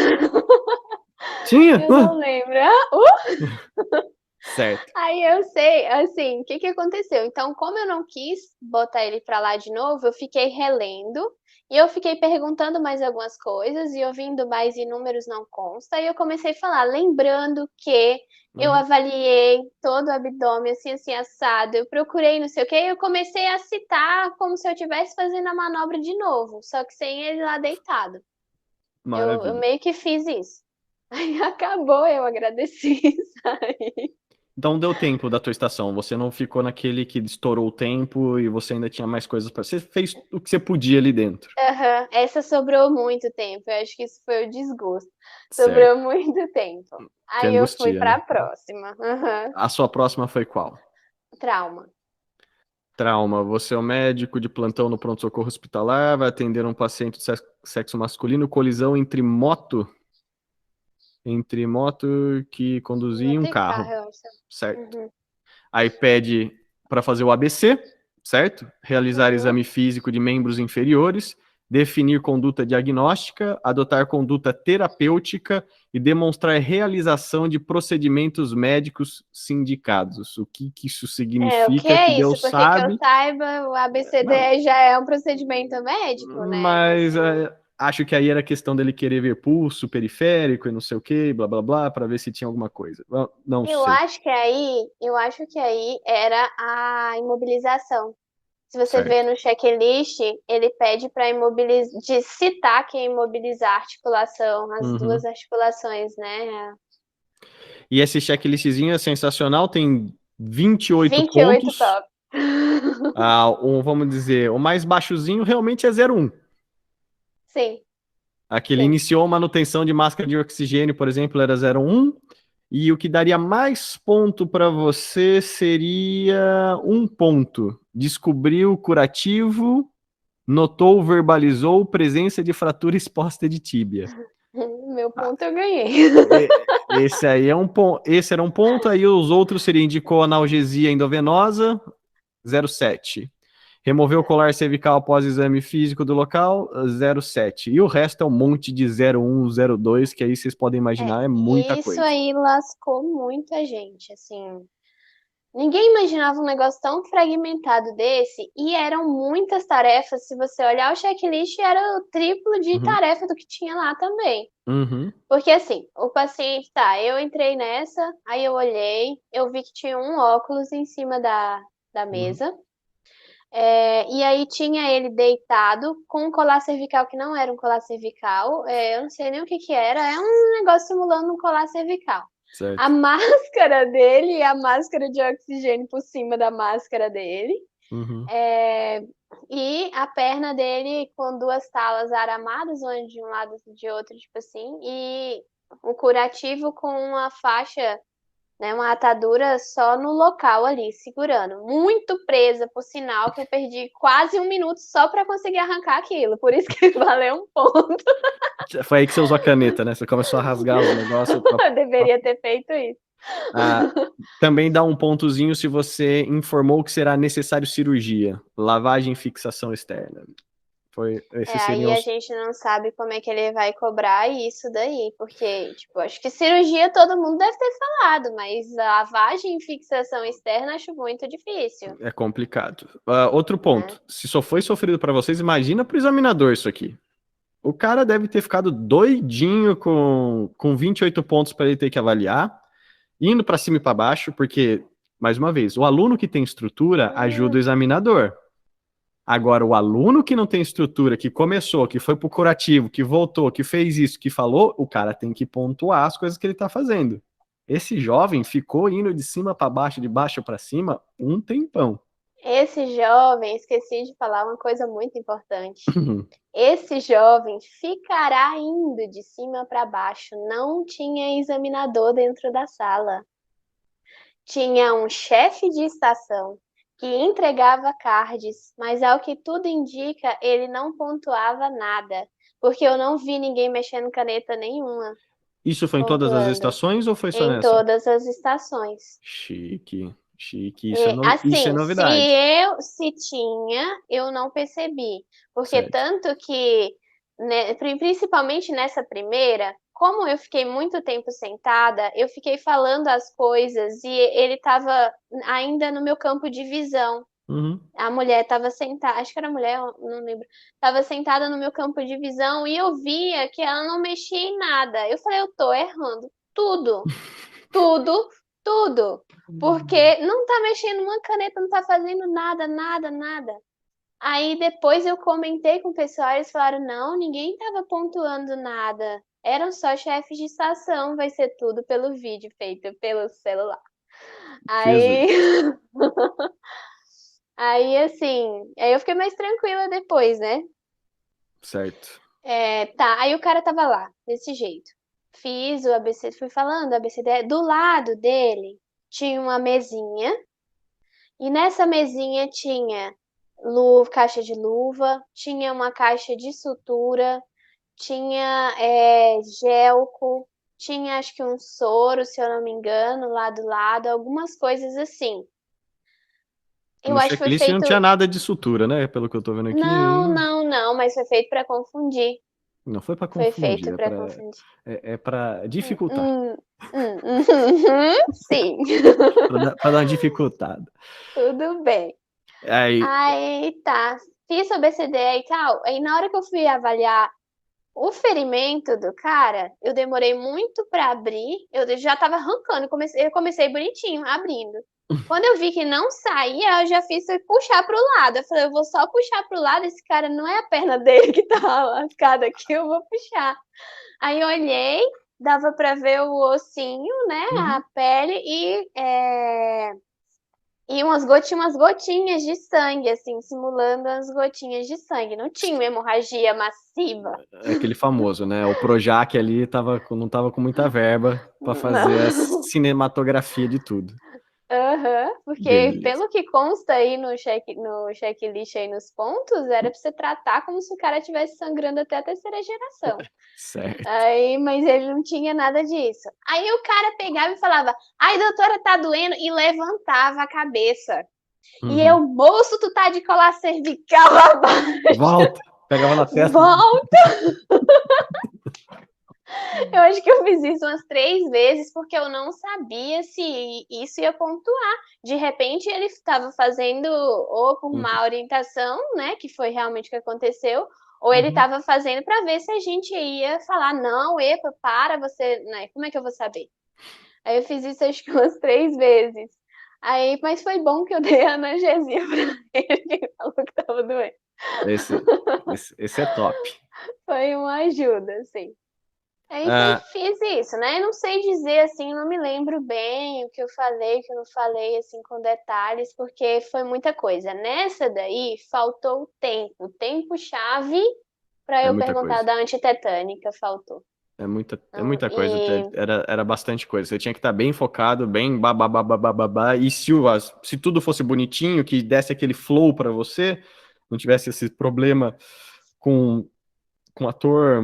Tinha? Eu não lembro. Certo. Aí eu sei, assim, o que que aconteceu? Então, como eu não quis botar ele pra lá de novo, eu fiquei relendo e eu fiquei perguntando mais algumas coisas e ouvindo mais e números não consta. E eu comecei a falar, lembrando que eu Uhum. avaliei todo o abdômen assim, assim, assado, eu procurei não sei o quê, e eu comecei a citar como se eu estivesse fazendo a manobra de novo, só que sem ele lá deitado. Eu Maravilha. meio que fiz isso. Aí acabou, eu agradeci, sabe? Então deu tempo da tua estação. Você não ficou naquele que estourou o tempo e você ainda tinha mais coisas para. Você fez o que você podia ali dentro. Aham, essa sobrou muito tempo, eu acho que isso foi o desgosto. Certo. Sobrou muito tempo. Que Aí eu fui angustia, para né? a próxima. Aham. A sua próxima foi qual? Trauma. Trauma. Você é o médico de plantão no pronto-socorro hospitalar, vai atender um paciente de sexo masculino, colisão entre moto que conduzia e um Moto e carro, carro, eu acho. certo? Uhum. Aí pede para fazer o ABC, certo? Realizar Uhum. exame físico de membros inferiores, definir conduta diagnóstica, adotar conduta terapêutica e demonstrar realização de procedimentos médicos sindicados. O que, que isso É, o que significa que é isso? Deus Porque que eu sabe? saiba, o Não, ABCD já é um procedimento médico, né? mas Assim, acho que aí era questão dele querer ver pulso periférico e não sei o que, blá blá blá, para ver se tinha alguma coisa. Não sei, eu acho que aí era a imobilização. Se você vê certo? no checklist, ele pede para imobilizar, de citar que é imobilizar a articulação, as duas Uhum. articulações, né? E esse checklistzinho é sensacional, tem 28 28 pontos. top. Vamos dizer, o mais baixozinho realmente é 01. Sim, Aqui ele sim. iniciou a manutenção de máscara de oxigênio, por exemplo, era 01. E o que daria mais ponto para você seria 1 ponto. Descobriu o curativo, notou, verbalizou presença de fratura exposta de tíbia. Meu Ah, ponto eu ganhei. esse aí é um ponto. Esse era um ponto, aí os outros seria indicou analgesia endovenosa, 0,7. Removeu o colar cervical após exame físico do local, 0,7. E o resto é um monte de 0,1, 0,2, que aí vocês podem É, imaginar, é muita isso coisa. aí lascou muita gente, assim. Ninguém imaginava um negócio tão fragmentado desse, e eram muitas tarefas. Se você olhar o checklist, era o triplo de Uhum, tarefa do que tinha lá também. uhum, Porque assim, o paciente, tá, eu entrei nessa, aí eu olhei, eu vi que tinha um óculos em cima da uhum. mesa, e aí tinha ele deitado com um colar cervical que não era um colar cervical, eu não sei nem o que que era, é um negócio simulando um colar cervical. A Certo. máscara dele e a máscara de oxigênio por cima da máscara dele. Uhum, É, e a perna dele com duas talas aramadas, uma de um lado e de outro, tipo assim, e o curativo com uma faixa né? Uma atadura só no local ali, segurando. Muito presa, por sinal, que eu perdi quase 1 minuto só para conseguir arrancar aquilo. Por isso que valeu um ponto. Foi aí que você usou a caneta, né? Você começou a rasgar os negócios. Eu deveria ter feito isso. Ah, também dá um pontozinho se você informou que será necessário cirurgia, lavagem e fixação externa. Esses Aí seriam a os... gente não sabe como é que ele vai cobrar isso daí, porque, tipo, acho que cirurgia todo mundo deve ter falado, mas lavagem e fixação externa acho muito difícil, É complicado. Outro né? ponto. Se só foi sofrido para vocês, imagina pro examinador isso aqui. O cara deve ter ficado doidinho com 28 pontos para ele ter que avaliar, indo para cima e para baixo, porque, mais uma vez, o aluno que tem estrutura ajuda o examinador. Agora, o aluno que não tem estrutura, que começou, que foi pro curativo, que voltou, que fez isso, que falou, o cara tem que pontuar as coisas que ele tá fazendo. Esse jovem ficou indo de cima para baixo, de baixo para cima, um tempão. Esse jovem, esqueci de falar uma coisa muito importante. Esse jovem ficará indo de cima para baixo, não tinha examinador dentro da sala. Tinha um chefe de estação que entregava cards, mas ao que tudo indica, ele não pontuava nada, porque eu não vi ninguém mexendo caneta nenhuma, Isso foi em todas as pontuando, estações ou foi só em nessa? todas as estações. Chique, chique. Isso é Assim, novidade. se tinha, eu não percebi, porque Certo. tanto que, né, principalmente nessa primeira, como eu fiquei muito tempo sentada, eu fiquei falando as coisas e ele estava ainda no meu campo de visão. Uhum. A mulher estava sentada, acho que era mulher, eu não lembro. Estava sentada no meu campo de visão e eu via que ela não mexia em nada. Eu falei, eu tô errando tudo, tudo, tudo. Porque não tá mexendo uma caneta, não tá fazendo nada, nada, nada. Aí depois eu comentei com o pessoal, eles falaram, não, ninguém tava pontuando nada. Eram só chefes de estação, vai ser tudo pelo vídeo feito pelo celular. Aí, Jesus. aí assim, aí eu fiquei mais tranquila depois, né? Certo. Tá, aí o cara tava lá, desse jeito. Fiz o ABC, fui falando, o ABCD. Do lado dele tinha uma mesinha, e nessa mesinha tinha caixa de luva, tinha uma caixa de sutura, tinha gelco, tinha acho que um soro, se eu não me engano, lá do lado, algumas coisas assim. Eu No acho que foi checklist não feito. tinha nada de sutura, né? Pelo que eu tô vendo aqui. Não, não, não, mas foi feito para confundir. Não foi para Foi confundir, feito para confundir. é para dificultar. Hum, sim, Para dar uma dificultada. tudo bem. Aí, Aí tá, fiz o ABCD e tal. Aí na hora que eu fui avaliar o ferimento do cara, eu demorei muito para abrir. Eu já tava arrancando, eu comecei bonitinho, abrindo. Quando eu vi que não saía, eu já fiz puxar pro lado. Eu falei, eu vou só puxar pro lado, esse cara não é a perna dele que tá lascada aqui, eu vou puxar. Aí eu olhei, dava para ver o ossinho, né, a uhum. pele e umas gotinhas de sangue, assim, simulando as gotinhas de sangue. Não tinha uma hemorragia massiva. É aquele famoso, né? O Projac ali não tava com muita verba para fazer a Não. cinematografia de tudo. Aham, porque Beleza. pelo que consta aí no checklist aí nos pontos, era pra você tratar como se o cara estivesse sangrando até a terceira geração. Certo. Aí, mas ele não tinha nada disso. Aí o cara pegava e falava, ai, doutora, tá doendo, e levantava a cabeça. E eu, Uhum. moço, tu tá de colar cervical abaixo. Volta. Pegava na testa. Volta! Eu acho que eu fiz isso umas 3 vezes porque eu não sabia se isso ia pontuar. De repente ele estava fazendo ou por Uhum. má orientação, né, que foi realmente o que aconteceu, ou ele Uhum. estava fazendo para ver se a gente ia falar, não, epa, para, você, né, como é que eu vou saber? Aí eu fiz isso acho que umas 3 vezes. Aí, mas foi bom que eu dei analgesia para ele, que ele falou que estava doendo. Esse, esse é top. Foi uma ajuda, assim. Aí Ah, fiz isso, né? Eu não sei dizer assim, não me lembro bem o que eu falei, o que eu não falei, assim, com detalhes, porque foi muita coisa. Nessa daí, faltou o tempo chave para é eu muita perguntar coisa. da antitetânica, faltou. É muita coisa. E Era bastante coisa. Você tinha que estar bem focado, bem babá. E se tudo fosse bonitinho, que desse aquele flow para você, não tivesse esse problema com ator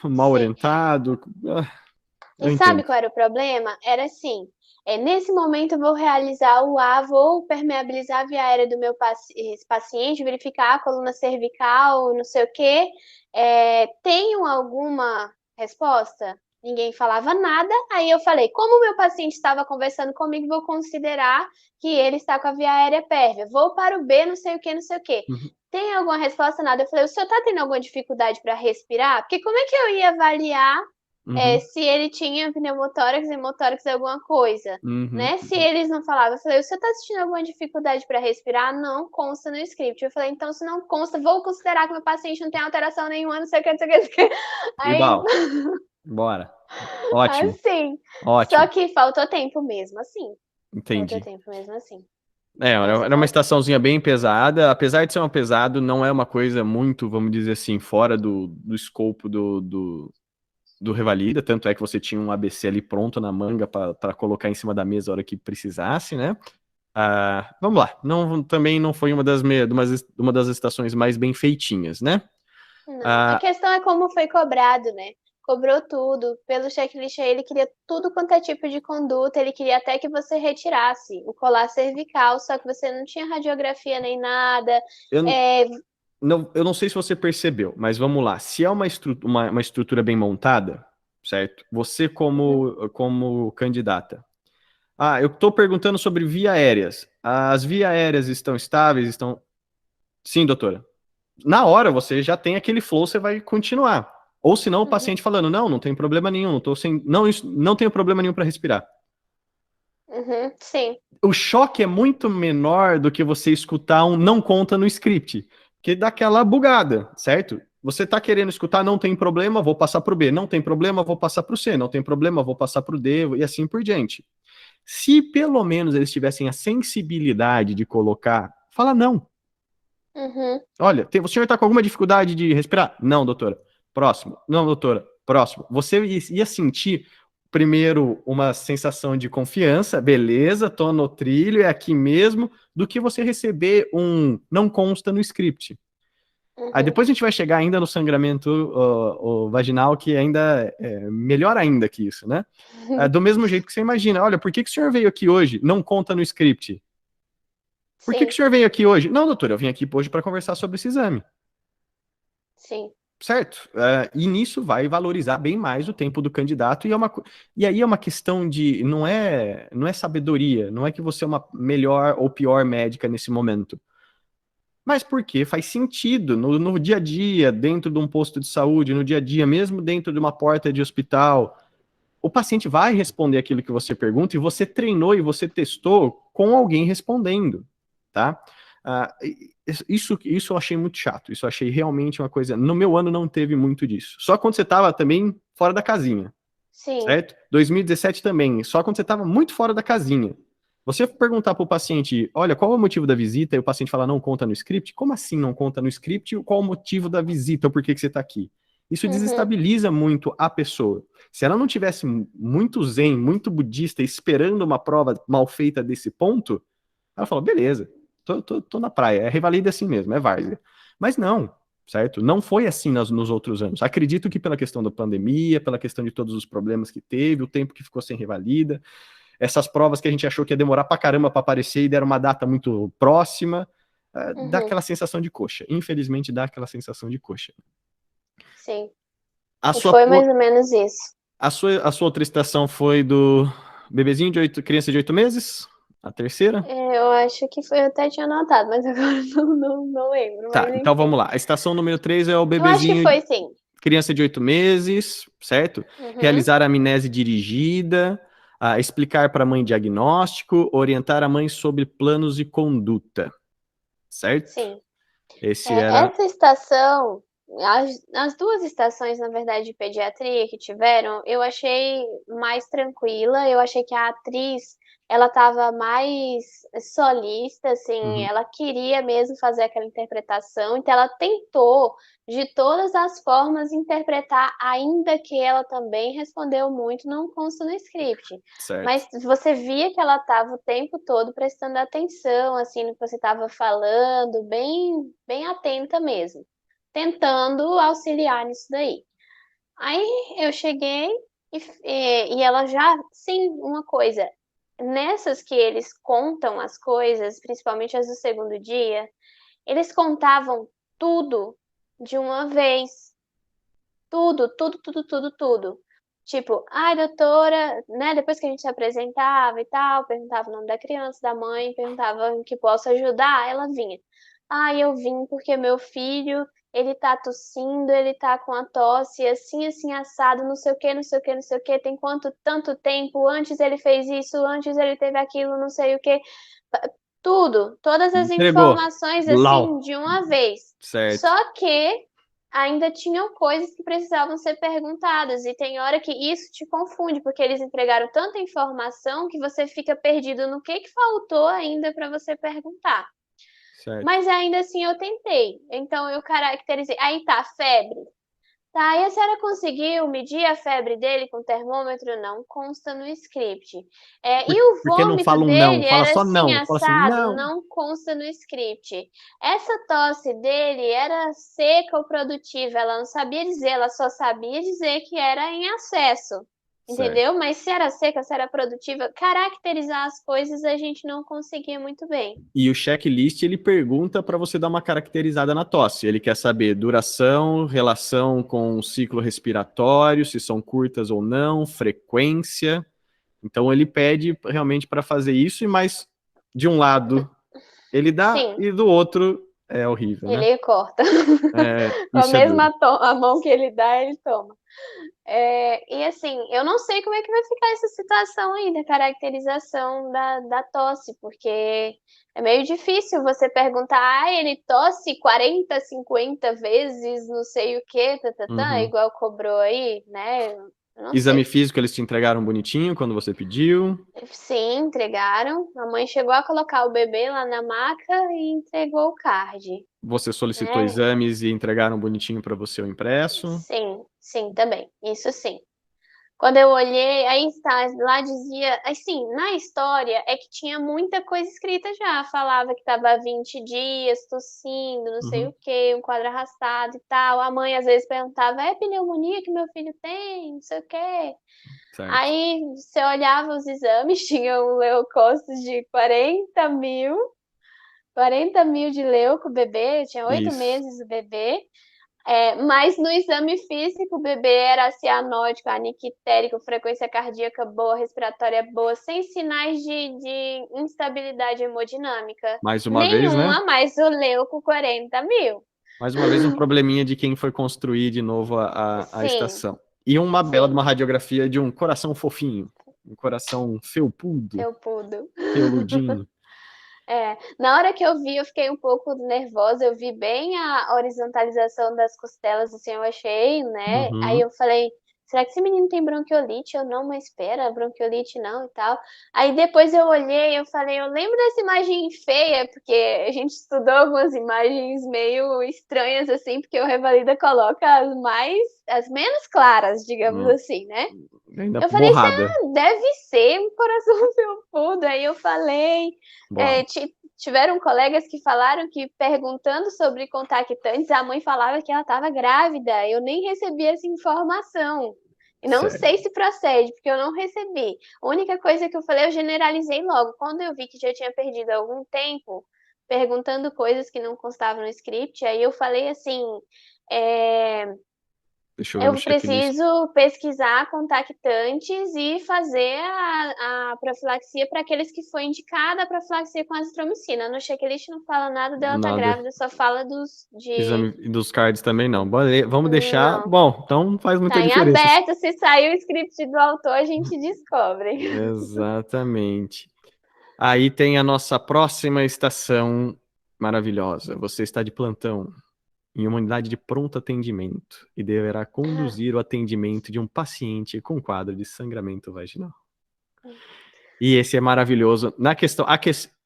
mal sim. orientado. Eu E sabe entendo. qual era o problema? Era assim, nesse momento eu vou realizar o A, vou permeabilizar a via aérea do meu paciente, verificar a coluna cervical, não sei o quê. Tenho alguma resposta? Ninguém falava nada. Aí eu falei, como o meu paciente estava conversando comigo, vou considerar que ele está com a via aérea pérvia. Vou para o B, não sei o quê, não sei o quê. Uhum, Tem alguma resposta? Nada. Eu falei, o senhor está tendo alguma dificuldade para respirar? Porque como é que eu ia avaliar uhum, se ele tinha pneumotórax, hemotórax, alguma coisa, uhum, né? Se eles não falavam, eu falei, você tá sentindo alguma dificuldade para respirar? Não consta no script. Eu falei, então se não consta, vou considerar que meu paciente não tem alteração nenhuma, não sei o que, não sei o que, não sei o que. Aí, Tribal, bora. Ótimo, assim, só ótimo. que faltou tempo mesmo, assim. Faltou Entendi. tempo mesmo, assim. Nossa, Era uma faltou. estaçãozinha bem pesada. Apesar de ser uma pesado, não é uma coisa muito, vamos dizer assim, fora do escopo do Revalida. Tanto é que você tinha um ABC ali pronto na manga para colocar em cima da mesa a hora que precisasse, né? Vamos lá. Também não foi uma das estações mais bem feitinhas, né? Não, a Ah, questão é como foi cobrado, né? Cobrou tudo. Pelo checklist aí, ele queria tudo quanto é tipo de conduta, ele queria até que você retirasse o colar cervical, só que você não tinha radiografia nem nada. eu, É, eu não sei se você percebeu, mas vamos lá. Se é uma estrutura bem montada, certo? Você uhum, como candidata. Eu estou perguntando sobre via aéreas. As via aéreas estão estáveis? Estão. Sim, doutora. Na hora você já tem aquele flow, você vai continuar. Ou senão o uhum, paciente falando, não, não tem problema nenhum, não tô sem, não, não tenho problema nenhum para respirar. uhum, sim. O choque é muito menor do que você escutar um não conta no script, que dá aquela bugada, certo? Você está querendo escutar, não tem problema, vou passar para o B, não tem problema, vou passar para o C, não tem problema, vou passar para o D, e assim por diante. Se pelo menos eles tivessem a sensibilidade de colocar, fala não. Uhum, Olha, o senhor está com alguma dificuldade de respirar? Não, doutora. Próximo. Não, doutora. Próximo. Você ia sentir primeiro uma sensação de confiança, beleza, tô no trilho, é aqui mesmo, do que você receber um não consta no script. Aí uhum. depois a gente vai chegar ainda no sangramento vaginal, que ainda é melhor ainda que isso, né? Do mesmo jeito que você imagina, olha, por que o senhor veio aqui hoje? Não conta no script. Por que o Sim, senhor veio aqui hoje? Não, doutor, eu vim aqui hoje para conversar sobre esse exame. sim. Certo? E nisso vai valorizar bem mais o tempo do candidato, e aí é uma questão de, não é sabedoria, não é que você é uma melhor ou pior médica nesse momento, mas porque faz sentido no dia a dia, dentro de um posto de saúde, no dia a dia, mesmo dentro de uma porta de hospital, o paciente vai responder aquilo que você pergunta e você treinou e você testou com alguém respondendo, tá? Ah, isso eu achei muito chato. Isso eu achei realmente uma coisa. No meu ano não teve muito disso. Só quando você estava também fora da casinha, Sim. certo? 2017 também. Só quando você estava muito fora da casinha. Você perguntar para o paciente, olha, qual é o motivo da visita? E o paciente falar, não conta no script? Como assim não conta no script? Qual o motivo da visita? Por que você está aqui? Isso Uhum, desestabiliza muito a pessoa. Se ela não tivesse muito zen, muito budista, esperando uma prova mal feita desse ponto, ela falou, beleza, tô na praia, é revalida assim mesmo, é várzea. Mas não, certo? Não foi assim nos outros anos. Acredito que pela questão da pandemia, pela questão de todos os problemas que teve, o tempo que ficou sem revalida, essas provas que a gente achou que ia demorar pra caramba para aparecer e deram uma data muito próxima, dá uhum, aquela sensação de coxa. Infelizmente dá aquela sensação de coxa. sim. A E sua, foi mais ou menos isso. a sua outra estação foi do bebezinho criança de 8 meses? A terceira? Eu acho que foi, eu até tinha anotado, mas agora não lembro, Tá, mas então enfim. vamos lá. A estação número 3 é o Eu acho que bebezinho, foi sim. criança de 8 meses, certo? Uhum, Realizar a amnese dirigida, explicar para a mãe diagnóstico, orientar a mãe sobre planos de conduta, certo? sim. Esse era. Essa estação, as duas estações, na verdade, de pediatria que tiveram, eu achei mais tranquila. Eu achei que a atriz ela estava mais solista, assim, Uhum. ela queria mesmo fazer aquela interpretação, então ela tentou de todas as formas interpretar, ainda que ela também respondeu muito, não consta no script. Certo. Mas você via que ela estava o tempo todo prestando atenção, assim, no que você estava falando, bem, bem atenta mesmo, tentando auxiliar nisso daí. Aí eu cheguei e ela já, sim, uma coisa, nessas que eles contam as coisas, principalmente as do segundo dia, eles contavam tudo de uma vez. Tudo, tudo, tudo, tudo, tudo. Tipo, ai, doutora, né? Depois que a gente se apresentava e tal, perguntava o nome da criança, da mãe, perguntava em que posso ajudar, ela vinha. Ai, eu vim porque meu filho, ele tá tossindo, ele tá com a tosse assim, assim, assado, não sei o que, não sei o que, não sei o que, tem tanto tempo, antes ele fez isso, antes ele teve aquilo, não sei o que. Tudo, todas as Entregou. informações assim Blau. de uma vez. Certo. Só que ainda tinham coisas que precisavam ser perguntadas, e tem hora que isso te confunde, porque eles entregaram tanta informação que você fica perdido no que faltou ainda para você perguntar. Certo. Mas ainda assim eu tentei. Então eu caracterizei. Aí tá, febre. Tá, e a senhora conseguiu medir a febre dele com termômetro? Não consta no script. E o Por que não vômito fala um não? dele Fala era só assim, não. Fala assim, assado? não. Não consta no script. Essa tosse dele era seca ou produtiva? Ela não sabia dizer, ela só sabia dizer que era em acesso. Certo. Entendeu? Mas se era seca, se era produtiva, caracterizar as coisas a gente não conseguia muito bem. E o checklist, ele pergunta para você dar uma caracterizada na tosse. Ele quer saber duração, relação com o ciclo respiratório, se são curtas ou não, frequência. Então ele pede realmente para fazer isso, e mais de um lado ele dá Sim, e do outro é horrível, né? ele corta. Com a Isso é duro. mesma a mão que ele dá, ele toma. E assim, eu não sei como é que vai ficar essa situação aí da caracterização da tosse, porque é meio difícil você perguntar, ele tosse 40, 50 vezes, não sei o quê, Uhum. igual cobrou aí, né? Eu não Exame sei. físico eles te entregaram bonitinho quando você pediu. Sim, entregaram. A mãe chegou a colocar o bebê lá na maca e entregou o card, Você solicitou né? exames e entregaram bonitinho para você o impresso. Sim, sim, também. Isso sim. Quando eu olhei, aí está, lá dizia, assim, na história é que tinha muita coisa escrita já, falava que estava há 20 dias tossindo, não sei Uhum. o quê, um quadro arrastado e tal. A mãe às vezes perguntava, é pneumonia que meu filho tem, não sei o quê. Certo. Aí você olhava os exames, tinha um leucócitos de 40.000, 40.000 de leuco, o bebê, tinha 8 Isso. meses o bebê. Mas no exame físico, o bebê era cianótico, aniquitérico, frequência cardíaca boa, respiratória boa, sem sinais de instabilidade hemodinâmica. Mais uma vez, né? Nenhuma, mas o leuco 40.000. Mais uma vez um probleminha de quem foi construir de novo a Sim, estação. E uma bela de sim, uma radiografia de um coração fofinho. Um coração felpudo, felpudo. peludinho. Na hora que eu vi, eu fiquei um pouco nervosa. Eu vi bem a horizontalização das costelas, assim, eu achei, né? Aí Uhum. eu falei, será que esse menino tem bronquiolite? Eu não, mas espera, bronquiolite não e tal. Aí depois eu olhei, eu falei, eu lembro dessa imagem feia, porque a gente estudou algumas imagens meio estranhas, assim, porque o Revalida coloca as menos claras, digamos Hum. assim, né? Ainda Eu falei, borrada. deve ser um coração felpudo. Aí eu falei, Bom, tiveram colegas que falaram que perguntando sobre contactantes, a mãe falava que ela estava grávida. Eu nem recebi essa informação. E não sério. sei se procede, porque eu não recebi. A única coisa que eu falei, eu generalizei logo. Quando eu vi que já tinha perdido algum tempo perguntando coisas que não constavam no script, aí eu falei assim, é, Deixa eu ver no eu checklist. preciso pesquisar contactantes e fazer a profilaxia para aqueles que foi indicada a profilaxia com azitromicina. No checklist não fala nada dela estar Nada. grávida, só fala dos de. Exame dos cards também não. Vamos deixar. Não, Bom, então não faz muita tá em diferença. aberto. Se sair o script do autor, a gente descobre. Exatamente. Aí tem a nossa próxima estação maravilhosa. Você está de plantão em uma unidade de pronto atendimento e deverá conduzir o atendimento de um paciente com quadro de sangramento vaginal. E esse é maravilhoso. Na questão,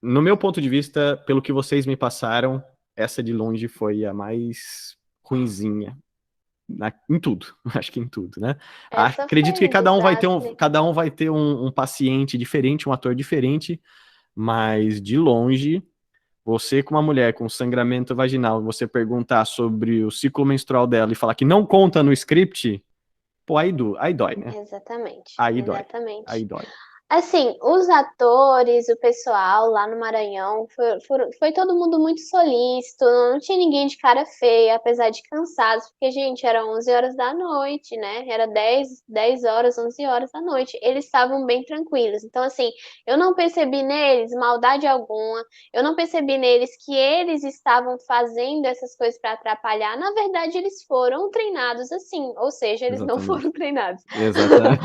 no meu ponto de vista, pelo que vocês me passaram, essa de longe foi a mais ruinzinha. Em tudo, acho que em tudo, né? Essa Acredito foi que um desastre. cada um vai ter um paciente diferente, um ator diferente, mas de longe, você com uma mulher com sangramento vaginal, você perguntar sobre o ciclo menstrual dela e falar que não conta no script, pô, aí dói, né? Exatamente, Aí dói, aí exatamente. dói. Assim, os atores, o pessoal lá no Maranhão, foi todo mundo muito solícito, não tinha ninguém de cara feia, apesar de cansados, porque, gente, era 11 horas da noite, né? Era 10 horas, 11 horas da noite. Eles estavam bem tranquilos. Então, assim, eu não percebi neles maldade alguma, eu não percebi neles que eles estavam fazendo essas coisas para atrapalhar. Na verdade, eles foram treinados assim, ou seja, eles não Exatamente. foram treinados. Exatamente.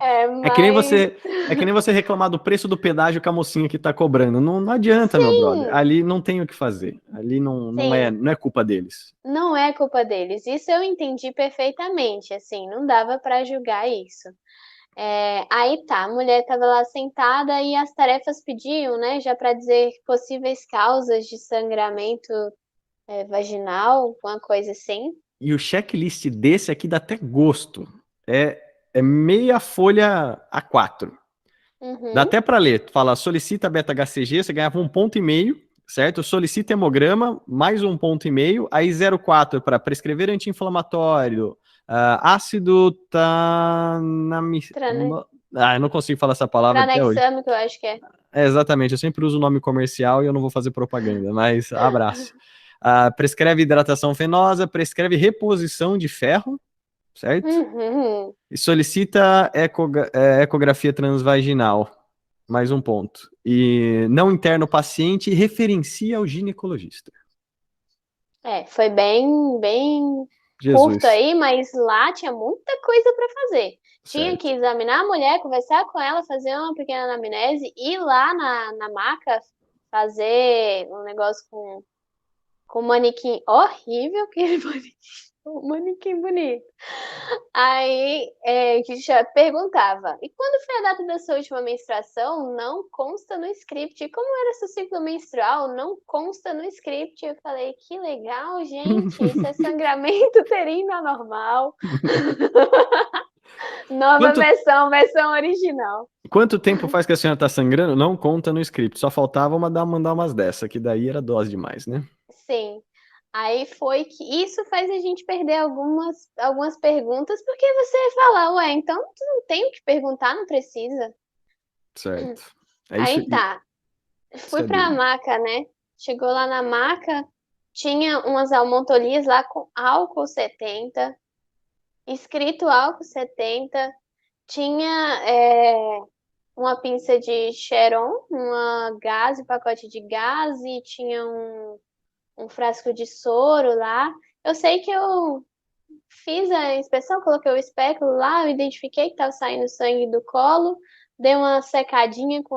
É, É que nem mas você, é que nem você reclamar do preço do pedágio que a mocinha que tá cobrando. Não, não adianta, meu brother. sim, Ali não tem o que fazer. Ali sim, não é culpa deles. não é culpa deles. Isso eu entendi perfeitamente, assim, não dava para julgar isso. Aí tá, a mulher estava lá sentada e as tarefas pediam, né, já para dizer possíveis causas de sangramento vaginal, uma coisa assim. E o checklist desse aqui dá até gosto. É meia folha A4. Dá Uhum, até para ler. Fala, solicita beta-HCG, você ganhava 1,5 ponto, certo? Solicita hemograma, mais 1,5 ponto. Aí 0,4 para prescrever anti-inflamatório. Ácido trane- eu não consigo falar essa palavra até hoje. tranexame, que eu acho que é. Exatamente, eu sempre uso o nome comercial e eu não vou fazer propaganda, mas abraço. Prescreve hidratação venosa, prescreve reposição de ferro, certo? Uhum. E solicita ecografia transvaginal, mais 1 ponto. E não interna o paciente e referencia ao ginecologista. Foi bem curto Jesus, aí, mas lá tinha muita coisa para fazer. Tinha que certo. examinar a mulher, conversar com ela, fazer uma pequena anamnese, ir lá na maca, fazer um negócio com um manequim horrível, aquele manequim, um manequim bonito. Aí que já perguntava, e quando foi a data da sua última menstruação? Não consta no script. E como era seu ciclo menstrual? Não consta no script. Eu falei, que legal, gente, isso é sangramento uterino anormal. Nova Quanto, versão, versão original. quanto tempo faz que a senhora está sangrando? Não conta no script. Só faltava mandar umas dessa, que daí era dose demais, né? Sim. Aí foi que isso faz a gente perder algumas perguntas, porque você fala, ué, então tu não tem o que perguntar, não precisa. Certo. É isso, Aí tá. isso Fui é pra duro. maca, né? Chegou lá na maca, tinha umas almontolias lá com álcool 70, escrito álcool 70, tinha uma pinça de Xeron, uma gás, um pacote de gás e tinha um frasco de soro lá. Eu sei que eu fiz a inspeção, coloquei o espéculo lá, eu identifiquei que estava saindo sangue do colo, dei uma secadinha com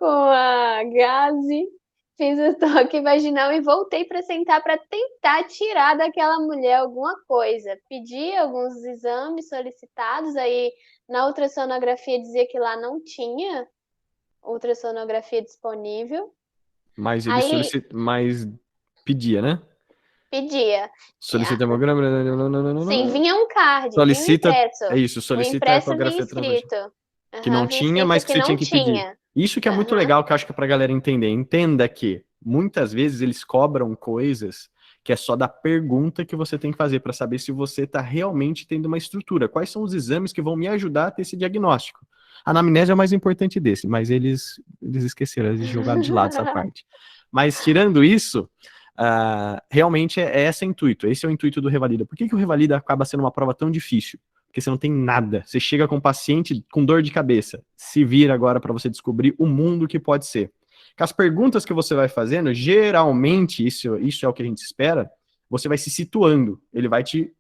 a gaze, fiz o toque vaginal e voltei para sentar para tentar tirar daquela mulher alguma coisa. Pedi alguns exames solicitados, aí na ultrassonografia dizia que lá não tinha ultrassonografia disponível. Mas ele Aí solicita, mas pedia, né? pedia. Solicita hemograma. Sim, vinha um card, vinha um Solicita, impresso. é isso, No solicita impresso vinha ecografia transvaginal. escrito. Que não Aham, vinha tinha, escrito mas que que você tinha não que pedir. tinha. Isso que é muito Aham. legal, que eu acho que é pra galera entender. Entenda que muitas vezes eles cobram coisas que é só da pergunta que você tem que fazer para saber se você está realmente tendo uma estrutura. Quais são os exames que vão me ajudar a ter esse diagnóstico? A anamnese é o mais importante desse, mas eles esqueceram, eles jogaram de lado essa parte. Mas tirando isso, realmente é esse o intuito. Esse é o intuito do Revalida. Por que o Revalida acaba sendo uma prova tão difícil? Porque você não tem nada. Você chega com um paciente com dor de cabeça. Se vira agora para você descobrir o mundo que pode ser. Com as perguntas que você vai fazendo, geralmente, isso é o que a gente espera, você vai se situando. Ele vai te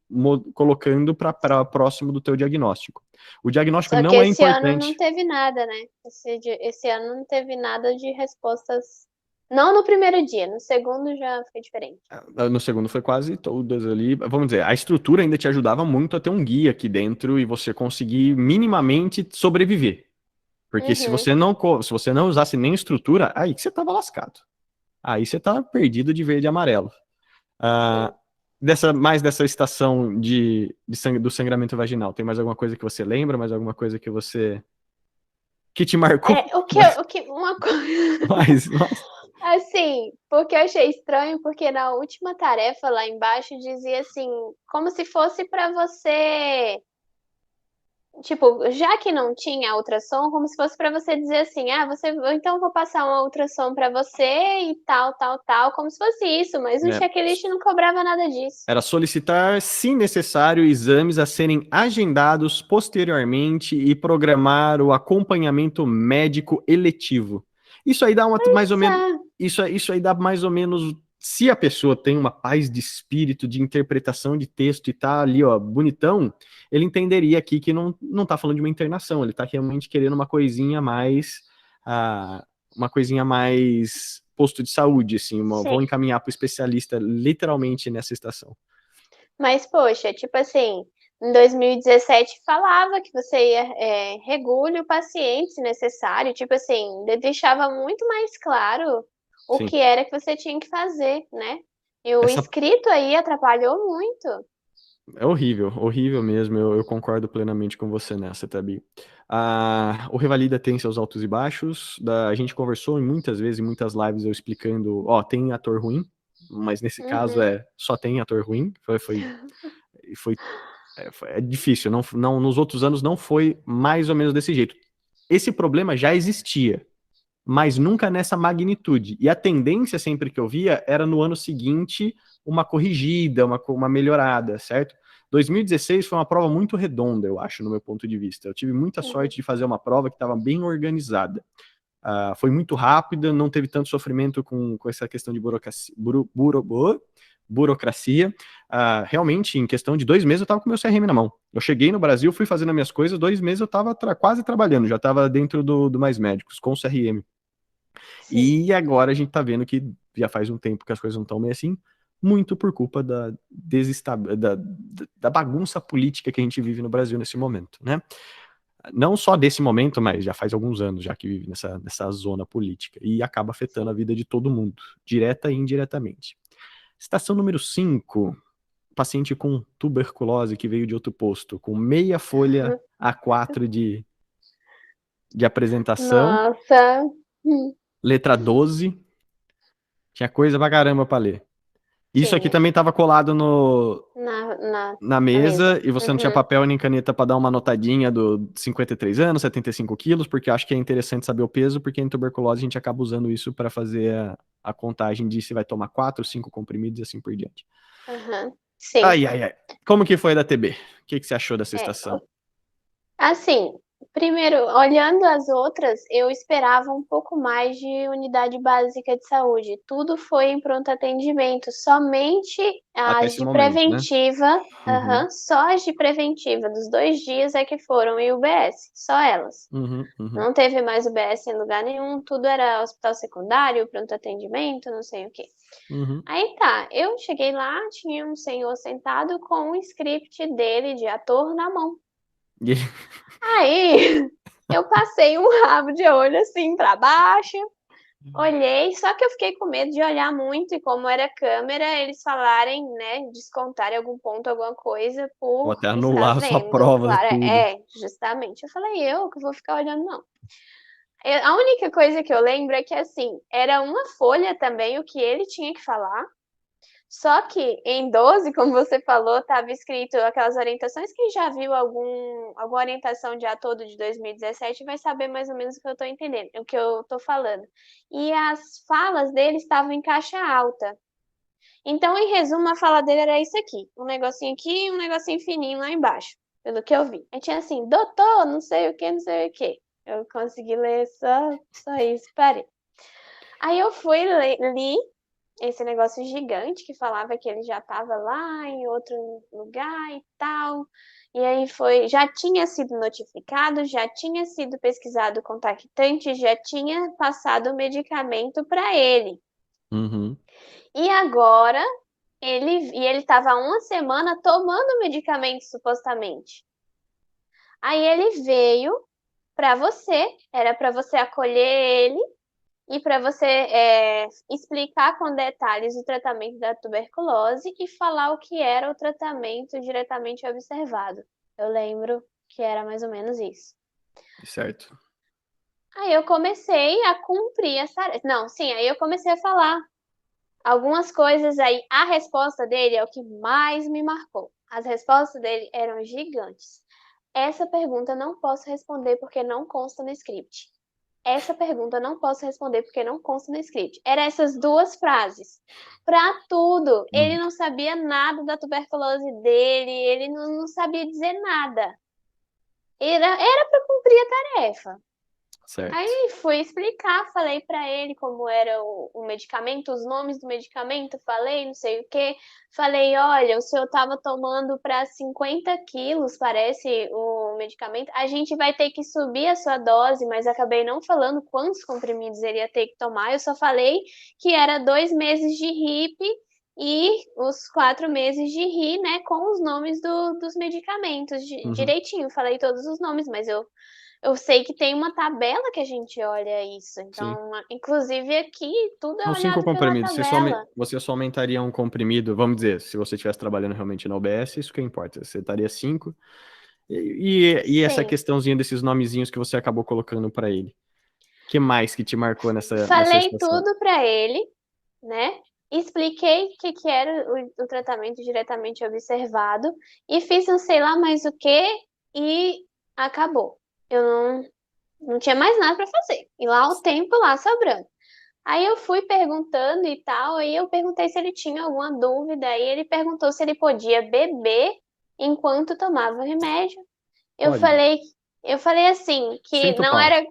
colocando para próximo do teu diagnóstico. O diagnóstico Só que não é esse ano não importante. teve nada, né? Esse ano não teve nada de respostas. Não no primeiro dia, no segundo já foi diferente. No segundo foi quase todas ali. Vamos dizer, a estrutura ainda te ajudava muito a ter um guia aqui dentro e você conseguir minimamente sobreviver. Porque se Uhum. você não usasse nem estrutura, aí que você tava lascado. Aí você tá perdido de verde e amarelo. Ah, Sim. mais dessa estação do sangramento vaginal, tem mais alguma coisa que você lembra? Mais alguma coisa que te marcou? Uma coisa. Mais. Assim, porque eu achei estranho, porque na última tarefa lá embaixo dizia assim, como se fosse pra você, tipo, já que não tinha ultrassom, como se fosse pra você dizer assim, então eu vou passar uma ultrassom pra você e tal, tal, tal, como se fosse isso, mas o É, checklist não cobrava nada disso. era solicitar, se necessário, exames a serem agendados posteriormente e programar o acompanhamento médico eletivo. Isso aí dá mais ou menos, Ah, isso aí dá mais ou menos, se a pessoa tem uma paz de espírito, de interpretação de texto e tá ali, ó, bonitão, ele entenderia aqui que não tá falando de uma internação, ele tá realmente querendo ah, uma coisinha mais posto de saúde, assim, vou sim. encaminhar para o especialista literalmente nessa estação. Mas, poxa, tipo assim, em 2017 falava que você ia regule o paciente se necessário, tipo assim, deixava muito mais claro o Sim. que era que você tinha que fazer, né? E o Essa escrito aí atrapalhou muito. é horrível, horrível mesmo. Eu concordo plenamente com você nessa, Tabi. O Revalida tem seus altos e baixos. A gente conversou muitas vezes, em muitas lives, eu explicando, ó, tem ator ruim, mas nesse caso Uhum, só tem ator ruim. Foi, é difícil. Nos outros anos não foi mais ou menos desse jeito. Esse problema já existia, mas nunca nessa magnitude. E a tendência sempre que eu via era no ano seguinte uma corrigida, uma melhorada, certo? 2016 foi uma prova muito redonda, eu acho, no meu ponto de vista. Eu tive muita uhum. sorte de fazer uma prova que estava bem organizada. Foi muito rápida, não teve tanto sofrimento com essa questão de burocracia. Realmente, em questão de 2 meses, eu estava com meu CRM na mão. Eu cheguei no Brasil, fui fazendo as minhas coisas, 2 meses eu estava quase trabalhando, já estava dentro do Mais Médicos, com o CRM. Sim, E agora a gente tá vendo que já faz um tempo que as coisas não estão meio assim, muito por culpa da bagunça política que a gente vive no Brasil nesse momento, né? Não só desse momento, mas já faz alguns anos já que vive nessa zona política e acaba afetando a sim. vida de todo mundo, direta e indiretamente. Estação número 5, paciente com tuberculose que veio de outro posto, com meia folha A4 de apresentação, Nossa. Hum. letra 12, tinha coisa pra caramba pra ler. Isso aqui Tinha. também estava colado Na, na, na na mesa mesa. e você não tinha Uhum. papel nem caneta para dar uma notadinha do 53 anos, 75 quilos, porque eu acho que é interessante saber o peso, porque em tuberculose a gente acaba usando isso para fazer a contagem de se vai tomar 4, 5 comprimidos e assim por diante. Uhum. Sim. Ai, ai, ai. Como que foi da TB? O que você achou dessa É, estação? assim, primeiro, olhando as outras, eu esperava um pouco mais de unidade básica de saúde. Tudo foi em pronto atendimento, somente Até as esse de momento, né? preventiva, Uhum, só as de preventiva dos 2 dias é que foram em UBS, só elas. uhum, uhum, Não teve mais UBS em lugar nenhum, tudo era hospital secundário, pronto atendimento, não sei o quê. uhum. Aí tá, eu cheguei lá, tinha um senhor sentado com um script dele de ator na mão. E- Aí eu passei um rabo de olho assim pra baixo, olhei, só que eu fiquei com medo de olhar muito e como era câmera, eles falarem, né, descontarem algum ponto, alguma coisa Ou por até estar anular a sua vendo. prova, Claro, tudo. justamente. Eu falei, eu que vou ficar olhando, não. A única coisa que eu lembro é que, assim, era uma folha também o que ele tinha que falar, só que em 12, como você falou, estava escrito aquelas orientações. Quem já viu alguma orientação de todo de 2017 vai saber mais ou menos o que eu estou entendendo, o que eu estou falando. E as falas dele estavam em caixa alta. Então, em resumo, a fala dele era isso aqui: um negocinho aqui e um negocinho fininho lá embaixo, pelo que eu vi. Aí tinha assim, doutor, não sei o que, não sei o que. Eu consegui ler só isso, parei. Aí eu fui, li esse negócio gigante que falava que ele já estava lá em outro lugar e tal. E aí já tinha sido notificado, já tinha sido pesquisado o contactante, já tinha passado o medicamento para ele. Uhum. E agora ele estava uma semana tomando o medicamento supostamente. Aí ele veio para você, era para você acolher ele e para você explicar com detalhes o tratamento da tuberculose e falar o que era o tratamento diretamente observado. Eu lembro que era mais ou menos isso. Certo. Aí eu comecei a cumprir essa tarefa. Não, sim, aí eu comecei a falar algumas coisas aí. A resposta dele é o que mais me marcou. As respostas dele eram gigantes. Essa pergunta não posso responder porque não consta no script. Essa pergunta não posso responder porque não consta no script. Eram essas duas frases. Para tudo. Ele não sabia nada da tuberculose dele, ele não sabia dizer nada. Era para cumprir a tarefa. Certo. Aí fui explicar, falei para ele como era o medicamento, os nomes do medicamento, falei não sei o que. Falei, olha, o senhor estava tomando para 50 quilos, parece, o medicamento. A gente vai ter que subir a sua dose, mas acabei não falando quantos comprimidos ele ia ter que tomar. Eu só falei que era 2 meses de RIP e os 4 meses de RI, né, com os nomes dos medicamentos direitinho. Falei todos os nomes, mas eu sei que tem uma tabela que a gente olha isso. Então, inclusive aqui, tudo é São 5 olhado pela comprimidos. tabela. Você só aumentaria um comprimido, vamos dizer, se você estivesse trabalhando realmente na UBS, isso que importa. Você estaria 5. E essa Sim. questãozinha desses nomezinhos que você acabou colocando para ele. O que mais que te marcou nessa Falei situação? tudo para ele, né? Expliquei o que era o tratamento diretamente observado e fiz não sei lá mais o que e acabou. Eu não tinha mais nada para fazer. E lá o tempo lá sobrando. Aí eu fui perguntando e tal, aí eu perguntei se ele tinha alguma dúvida, aí ele perguntou se ele podia beber enquanto tomava o remédio. Eu Pode. falei, eu falei assim, que Senta o não pau. era,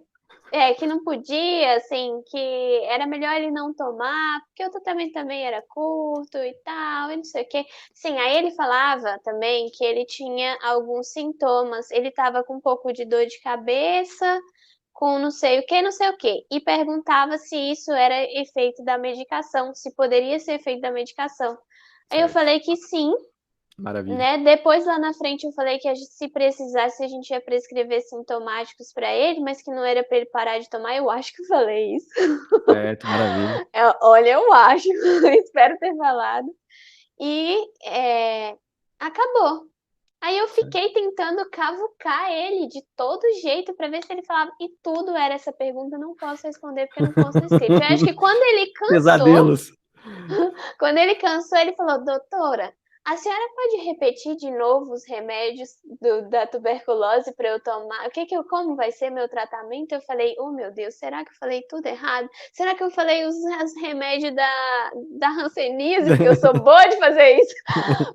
que não podia, assim, que era melhor ele não tomar, porque o tratamento também era curto e tal, e não sei o quê. Sim, aí ele falava também que ele tinha alguns sintomas, ele estava com um pouco de dor de cabeça, com não sei o que, não sei o que, e perguntava se isso era efeito da medicação, se poderia ser efeito da medicação. Aí eu Certo. falei que sim, Maravilha. né? Depois lá na frente eu falei que se precisasse a gente ia prescrever sintomáticos para ele, mas que não era para ele parar de tomar. Eu acho que eu falei isso. Certo, maravilha. Olha, eu acho, espero ter falado. E acabou. Aí eu Certo. fiquei tentando cavucar ele de todo jeito para ver se ele falava. E tudo era essa pergunta, eu não posso responder porque não consta no script. Eu acho que Pesadelos. quando ele cansou, ele falou: doutora, a senhora pode repetir de novo os remédios da tuberculose para eu tomar? Como vai ser meu tratamento? Eu falei: oh meu Deus, será que eu falei tudo errado? Será que eu falei os remédios da hanseníase, porque eu sou boa de fazer isso?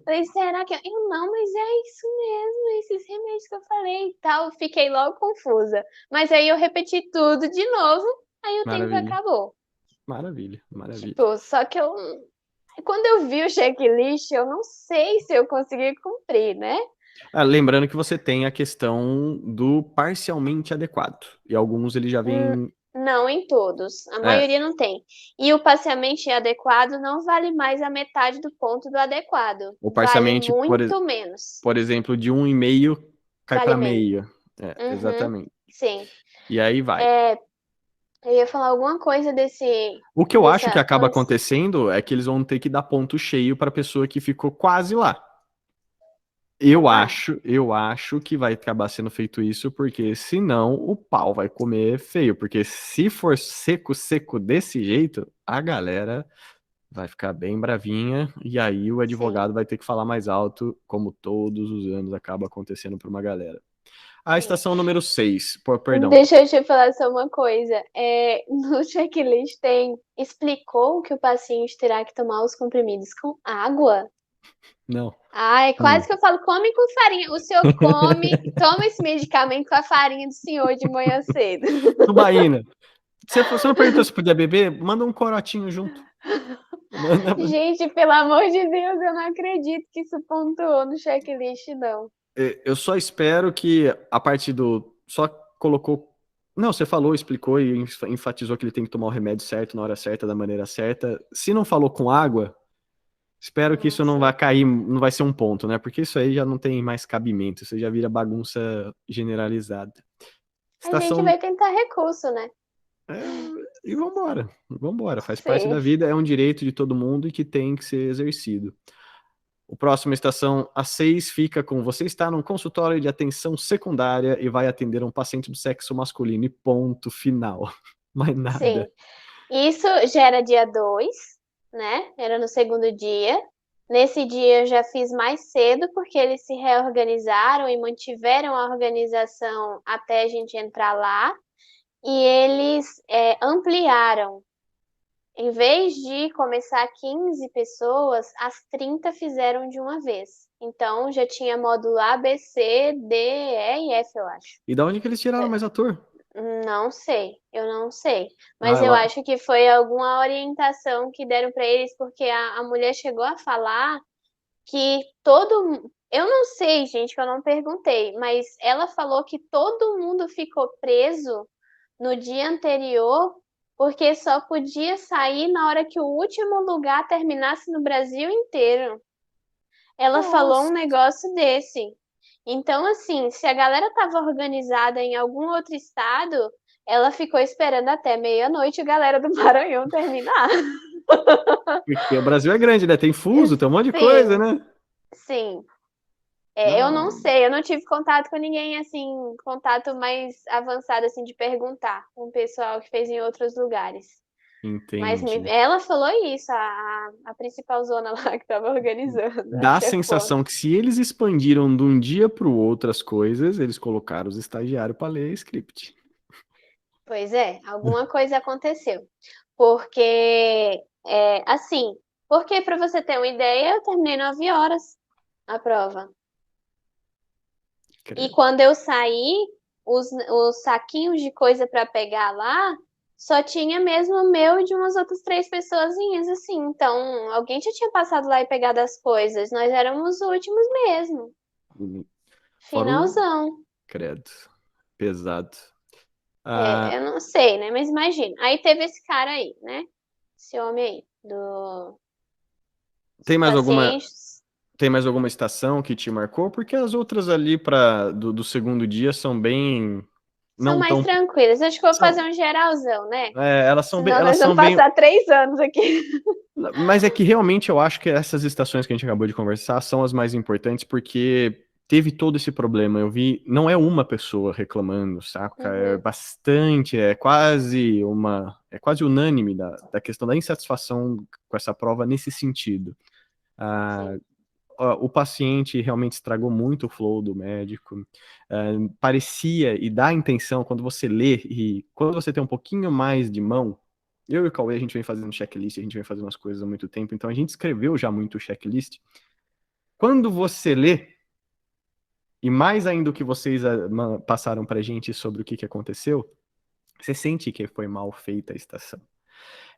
Falei, será que eu não, mas é isso mesmo, esses remédios que eu falei e tal. Fiquei logo confusa. Mas aí eu repeti tudo de novo, aí o tempo Maravilha. acabou. Maravilha, maravilha. Tipo, só que quando eu vi o checklist, eu não sei se eu consegui cumprir, né? Lembrando que você tem a questão do parcialmente adequado. E alguns ele já vem. Não em todos, a É, maioria não tem. E o parcialmente adequado não vale mais a metade do ponto do adequado. o Vale parcialmente, muito menos. por exemplo, de 1,5 cai Vale para menos. meio. Uhum, Exatamente. sim. E aí vai. Eu ia falar alguma coisa O que eu acho que dessa acaba acontecendo é que eles vão ter que dar ponto cheio para a pessoa que ficou quase lá. Tomara. Eu acho que vai acabar sendo feito isso, porque senão o pau vai comer feio. Porque se for seco, seco desse jeito, a galera vai ficar bem bravinha, e aí o Sim, advogado vai ter que falar mais alto, como todos os anos acaba acontecendo para uma galera. A sim. estação número 6, perdão. Deixa eu te falar só uma coisa. No checklist explicou que o paciente terá que tomar os comprimidos com água. Não. Ai, quase que eu falo, come com farinha. O senhor toma esse medicamento com a farinha do senhor de manhã cedo. Tubaína. Você não perguntou se podia beber? Manda um corotinho junto. Manda... Gente, pelo amor de Deus, eu não acredito que isso pontuou no checklist, não. Eu só espero que a parte do. Só colocou. Não, você falou, explicou e enfatizou que ele tem que tomar o remédio certo, na hora certa, da maneira certa. Se não falou com água, espero que isso não Nossa. vai cair, não vai ser um ponto, né? Porque isso aí já não tem mais cabimento, isso já vira bagunça generalizada. A gente Estação. vai tentar recurso, né? É, e vambora. Vambora. Faz parte da Sim, vida, é um direito de todo mundo e que tem que ser exercido. O próximo, estação A6, fica com você está num consultório de atenção secundária e vai atender um paciente do sexo masculino e ponto final. Mais nada. sim. Isso já era dia 2, né? Era no segundo dia. Nesse dia eu já fiz mais cedo, porque eles se reorganizaram e mantiveram a organização até a gente entrar lá. E eles ampliaram. Em vez de começar 15 pessoas, as 30 fizeram de uma vez. Então já tinha módulo A, B, C, D, E e F, eu acho. E da onde que eles tiraram mais ator? Não sei, eu não sei. Ah, Mas eu acho que foi alguma orientação que deram para eles, porque a mulher chegou a falar que todo. Eu não sei, gente, que eu não perguntei, mas ela falou que todo mundo ficou preso no dia anterior, porque só podia sair na hora que o último lugar terminasse no Brasil inteiro. Ela falou um Nossa. negócio desse. Então, assim, se a galera tava organizada em algum outro estado, ela ficou esperando até meia-noite a galera do Maranhão terminar. Porque o Brasil é grande, né? Tem fuso, tem um monte de coisa, Sim, né? sim. Eu não Não, sei, eu não tive contato com ninguém assim, contato mais avançado assim de perguntar com o pessoal que fez em outros lugares. Mas entendi. ela falou isso, a principal zona lá que estava organizando, a Dá a chefona. sensação que se eles expandiram de um dia para o outro as coisas, eles colocaram os estagiários para ler script. Pois é, alguma coisa aconteceu. Porque, assim, porque para você ter uma ideia, eu terminei 9 horas a prova. E Credo. quando eu saí, os saquinhos de coisa para pegar lá, só tinha mesmo o meu e de umas outras 3 pessoazinhas, assim. Então, alguém já tinha passado lá e pegado as coisas. Nós éramos os últimos mesmo. Fora o Finalzão. credo. Pesado. Ah, Eu não sei, né? Mas imagina. Aí teve esse cara aí, né? Esse homem aí, dos tem mais alguma pacientes. tem mais alguma estação que te marcou? Porque as outras ali para do segundo dia são bem São não mais tão tranquilas. Acho que eu vou fazer são um geralzão, né? elas são bem Senão nós vamos bem. passar 3 anos aqui. Mas é que realmente eu acho que essas estações que a gente acabou de conversar são as mais importantes porque teve todo esse problema. Eu vi, não é uma pessoa reclamando, saca? É Uhum, bastante, é quase unânime da questão da insatisfação com essa prova nesse sentido. Ah, sim. o paciente realmente estragou muito o flow do médico. Parecia e dá a intenção, quando você lê e quando você tem um pouquinho mais de mão, eu e o Cauê, a gente vem fazendo checklist, a gente vem fazendo as coisas há muito tempo, então a gente escreveu já muito o checklist. Quando você lê, e mais ainda o que vocês passaram pra gente sobre o que aconteceu, você sente que foi mal feita a estação.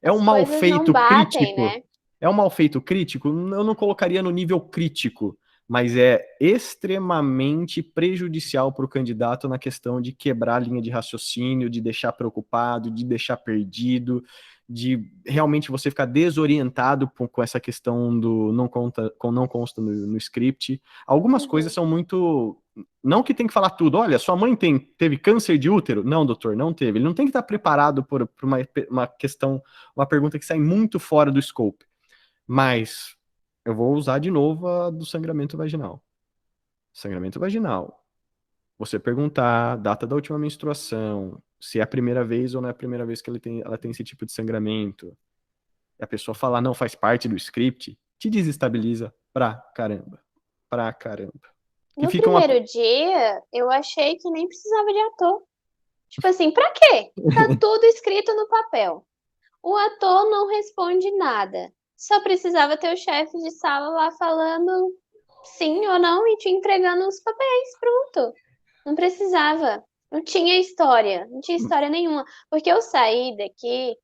É um As mal coisas não feito batem, crítico? né? É um mal feito crítico? Eu não colocaria no nível crítico, mas é extremamente prejudicial para o candidato na questão de quebrar a linha de raciocínio, de deixar preocupado, de deixar perdido, de realmente você ficar desorientado com essa questão do não consta no script. Algumas coisas Uhum. são muito. Não que tem que falar tudo. Olha, sua mãe teve câncer de útero? Não, doutor, não teve. Ele não tem que estar preparado por uma questão, uma pergunta que sai muito fora do scope. Mas eu vou usar de novo a do sangramento vaginal. Sangramento vaginal. Você perguntar a data da última menstruação, se é a primeira vez ou não é a primeira vez que ela tem esse tipo de sangramento. E a pessoa falar não faz parte do script, te desestabiliza pra caramba. Pra caramba. Que No fica uma. primeiro dia, eu achei que nem precisava de ator. Tipo assim, pra quê? Tá tudo escrito no papel. O ator não responde nada. Só precisava ter o chefe de sala lá falando sim ou não e te entregando os papéis. Pronto. Não precisava. Não tinha história. Não tinha história nenhuma. Porque eu saí daqui,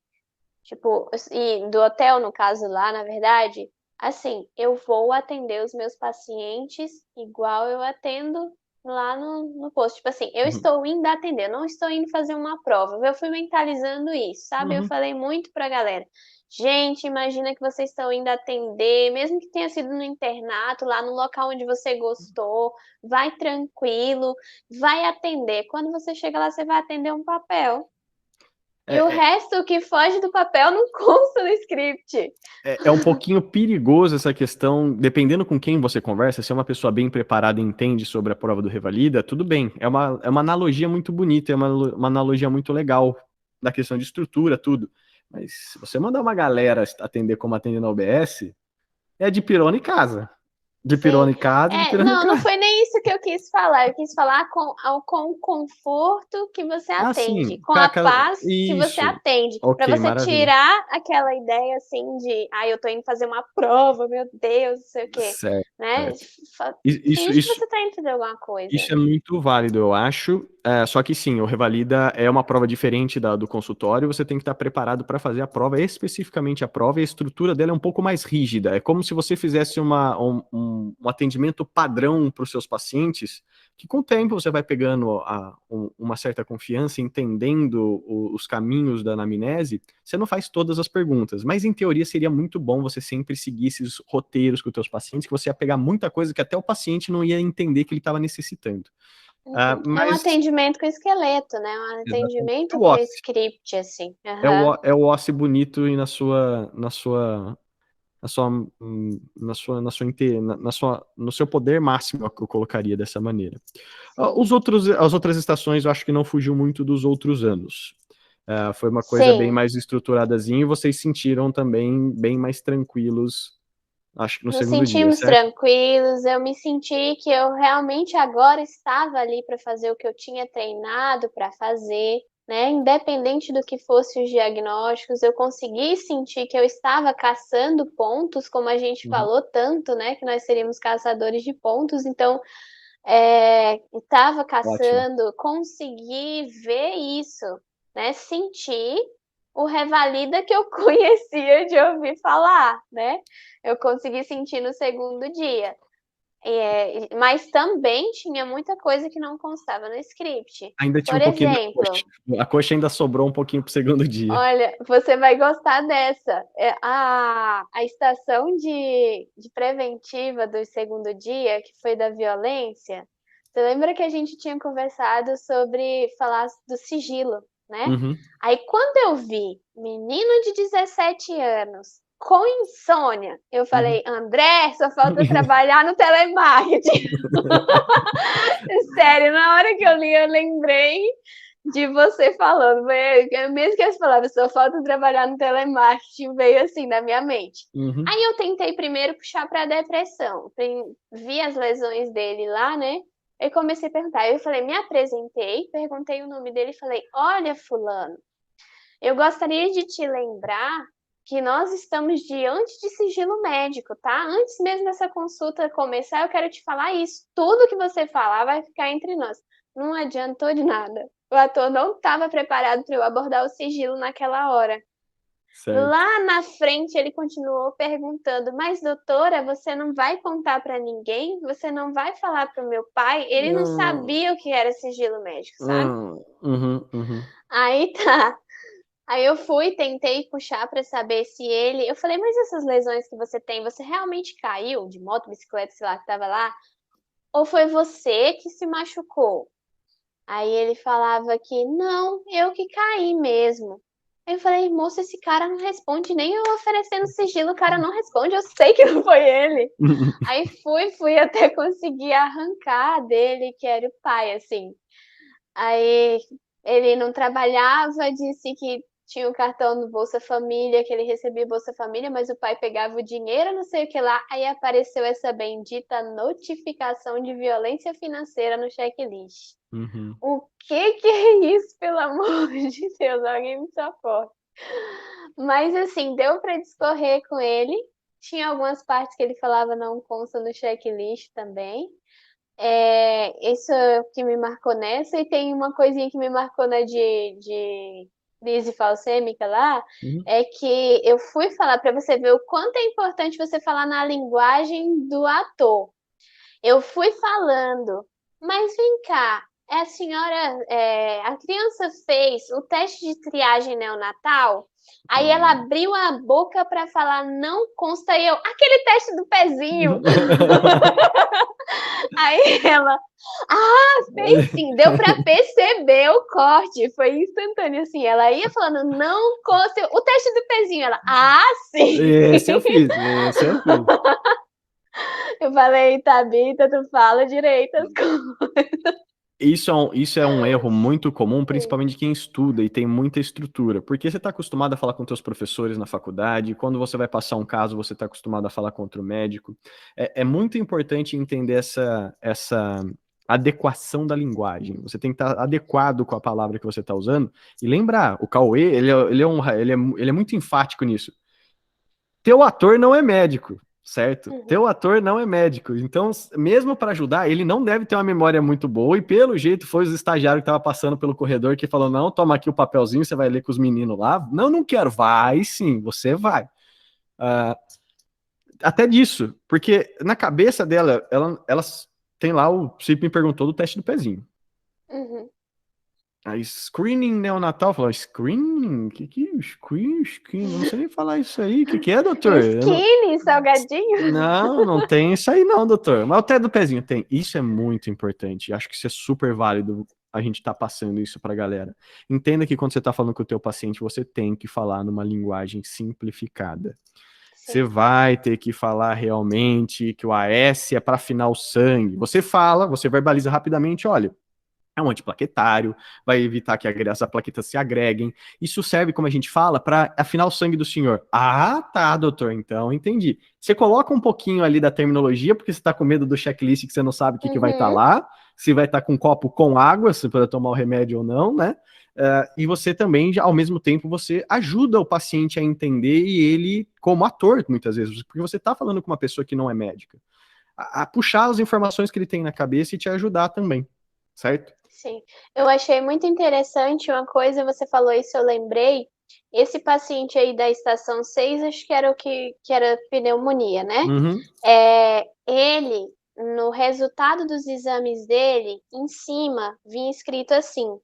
tipo, e do hotel, no caso lá, na verdade, assim, eu vou atender os meus pacientes igual eu atendo lá no posto. Tipo assim, eu Uhum. estou indo atender, eu não estou indo fazer uma prova. Eu fui mentalizando isso, sabe? Eu Uhum. falei muito pra galera. Gente, imagina que vocês estão indo atender, mesmo que tenha sido no internato, lá no local onde você gostou, vai tranquilo, vai atender. Quando você chega lá, você vai atender um papel. E o É, é, resto que foge do papel não consta no script. é um pouquinho perigoso essa questão, dependendo com quem você conversa, se é uma pessoa bem preparada e entende sobre a prova do Revalida, tudo bem. É uma analogia muito bonita, é uma analogia muito legal da questão de estrutura, tudo. Mas se você mandar uma galera atender como atende na OBS, é de pirona em casa. De pirona Sim. em casa, de pirona em Não casa. foi nem isso que eu quis falar. Eu quis falar com o conforto que você Ah, atende, sim. com a paz que você Isso. atende, para Ok, você maravilha. tirar aquela ideia assim de, eu tô indo fazer uma prova, meu Deus, não sei o quê, Certo, né? certo. Isso, Finge que isso, você tá indo fazer alguma coisa. Isso é muito válido, eu acho. Só que sim, o Revalida é uma prova diferente do consultório. Você tem que estar preparado para fazer a prova, especificamente a prova, e a estrutura dela é um pouco mais rígida. É como se você fizesse um atendimento padrão para os seus pacientes, que com o tempo você vai pegando uma certa confiança, entendendo os caminhos da anamnese. Você não faz todas as perguntas, mas em teoria seria muito bom você sempre seguir esses roteiros com os seus pacientes, que você ia pegar muita coisa que até o paciente não ia entender que ele estava necessitando. Uhum. É um Mas atendimento com esqueleto, né? Um exatamente, é atendimento o com OSSE, script, assim. Aham. é o OSSE bonito e no seu poder máximo, que eu colocaria dessa maneira. Sim. As outras estações eu acho que não fugiu muito dos outros anos. Foi uma coisa bem Sim. mais estruturadazinha e vocês sentiram também bem mais tranquilos, acho que no Nos segundo dia, sentimos certo? tranquilos, eu me senti que eu realmente agora estava ali para fazer o que eu tinha treinado para fazer, né? Independente do que fossem os diagnósticos, eu consegui sentir que eu estava caçando pontos, como a gente Uhum. falou tanto, né? Que nós seríamos caçadores de pontos, então estava Ótimo. caçando, consegui ver isso, né? Sentir o Revalida que eu conhecia de ouvir falar, né? Eu consegui sentir no segundo dia. Mas também tinha muita coisa que não constava no script. Ainda tinha Por um pouquinho da coxa. exemplo, A coxa ainda sobrou um pouquinho pro segundo dia. olha, você vai gostar dessa. A estação de preventiva do segundo dia, que foi da violência, você lembra que a gente tinha conversado sobre falar do sigilo, né? Uhum. Aí quando eu vi menino de 17 anos com insônia, eu Uhum. falei, André, só falta trabalhar no telemarketing. Sério, na hora que eu li, eu lembrei de você falando. Mesmo que as palavras só falta trabalhar no telemarketing, veio assim na minha mente. Uhum. Aí eu tentei primeiro puxar para a depressão. Vi as lesões dele lá, né? Eu comecei a perguntar. Eu falei, me apresentei, perguntei o nome dele e falei: Olha, Fulano, eu gostaria de te lembrar que nós estamos diante de sigilo médico, tá? Antes mesmo dessa consulta começar, eu quero te falar isso. Tudo que você falar vai ficar entre nós. Não adiantou de nada. O ator não estava preparado para eu abordar o sigilo naquela hora. Certo. Lá na frente, ele continuou perguntando: Mas, doutora, você não vai contar para ninguém? Você não vai falar para o meu pai? Ele não Hum, sabia o que era sigilo médico, sabe? uhum, uhum. Aí tá. Aí eu fui, tentei puxar para saber se ele. Eu falei, mas essas lesões que você tem, você realmente caiu de moto, bicicleta, sei lá, que estava lá? Ou foi você que se machucou? Aí ele falava que não, eu que caí mesmo. Aí eu falei, moça, esse cara não responde, nem eu oferecendo sigilo, o cara não responde, eu sei que não foi ele. Aí fui até conseguir arrancar dele, que era o pai, assim. Aí ele não trabalhava, disse que tinha o cartão do Bolsa Família, que ele recebia Bolsa Família, mas o pai pegava o dinheiro, não sei o que lá, aí apareceu essa bendita notificação de violência financeira no checklist. Uhum. O que é isso, pelo amor de Deus? Alguém me socorre. Mas assim, deu para discorrer com ele. Tinha algumas partes que ele falava não consta no checklist também. Isso é o que me marcou nessa, e tem uma coisinha que me marcou na de crise falcêmica lá, Uhum. é que eu fui falar para você ver o quanto é importante você falar na linguagem do ator. Eu fui falando, mas vem cá, a senhora, a criança fez o teste de triagem neonatal, aí ela abriu a boca para falar, não consta, e eu, aquele teste do pezinho. Aí ela, ah, fez sim, deu para perceber o corte, foi instantâneo, assim, ela ia falando, não consta, o teste do pezinho, ela, ah, sim. Esse eu fiz, esse eu fiz. Eu falei, Thabita, tu fala direito as coisas. Isso é um erro muito comum, Sim. principalmente de quem estuda e tem muita estrutura, porque você está acostumado a falar com teus professores na faculdade, quando você vai passar um caso, você está acostumado a falar com outro médico. É muito importante entender essa adequação da linguagem. Você tem que estar adequado com a palavra que você está usando e lembrar, o Cauê, ele é muito enfático nisso. Teu ator não é médico, certo? Uhum. Teu ator não é médico. Então, mesmo para ajudar, ele não deve ter uma memória muito boa. E pelo jeito, foi os estagiários que estavam passando pelo corredor que falou: não, toma aqui o papelzinho, você vai ler com os meninos lá. Não, não quero. Vai sim, você vai. Até disso, porque na cabeça dela, ela tem lá o. Você me perguntou do teste do pezinho. Uhum. A screening neonatal, falou, screening? Que é screening? Não sei nem falar isso aí. Que é, doutor? Skinny, salgadinho. Não tem isso aí não, doutor. Mas o teste do pezinho tem. Isso é muito importante. Acho que isso é super válido a gente tá passando isso pra galera. Entenda que quando você tá falando com o teu paciente, você tem que falar numa linguagem simplificada. Você Sim. vai ter que falar realmente que o AS é para afinar o sangue. Você fala, você verbaliza rapidamente, olha, é um antiplaquetário, vai evitar que as plaquetas se agreguem. Isso serve, como a gente fala, para afinar o sangue do senhor. Ah, tá, doutor, então entendi. Você coloca um pouquinho ali da terminologia, porque você está com medo do checklist que você não sabe o que vai estar lá, se vai estar com um copo com água, se para tomar o remédio ou não, né? E você também, ao mesmo tempo, você ajuda o paciente a entender e ele, como ator, muitas vezes, porque você está falando com uma pessoa que não é médica, a puxar as informações que ele tem na cabeça e te ajudar também, certo? Sim, eu achei muito interessante uma coisa, você falou isso, eu lembrei. Esse paciente aí da estação 6, acho que era o que era pneumonia, né? Uhum. Ele, no resultado dos exames dele, em cima, vinha escrito assim: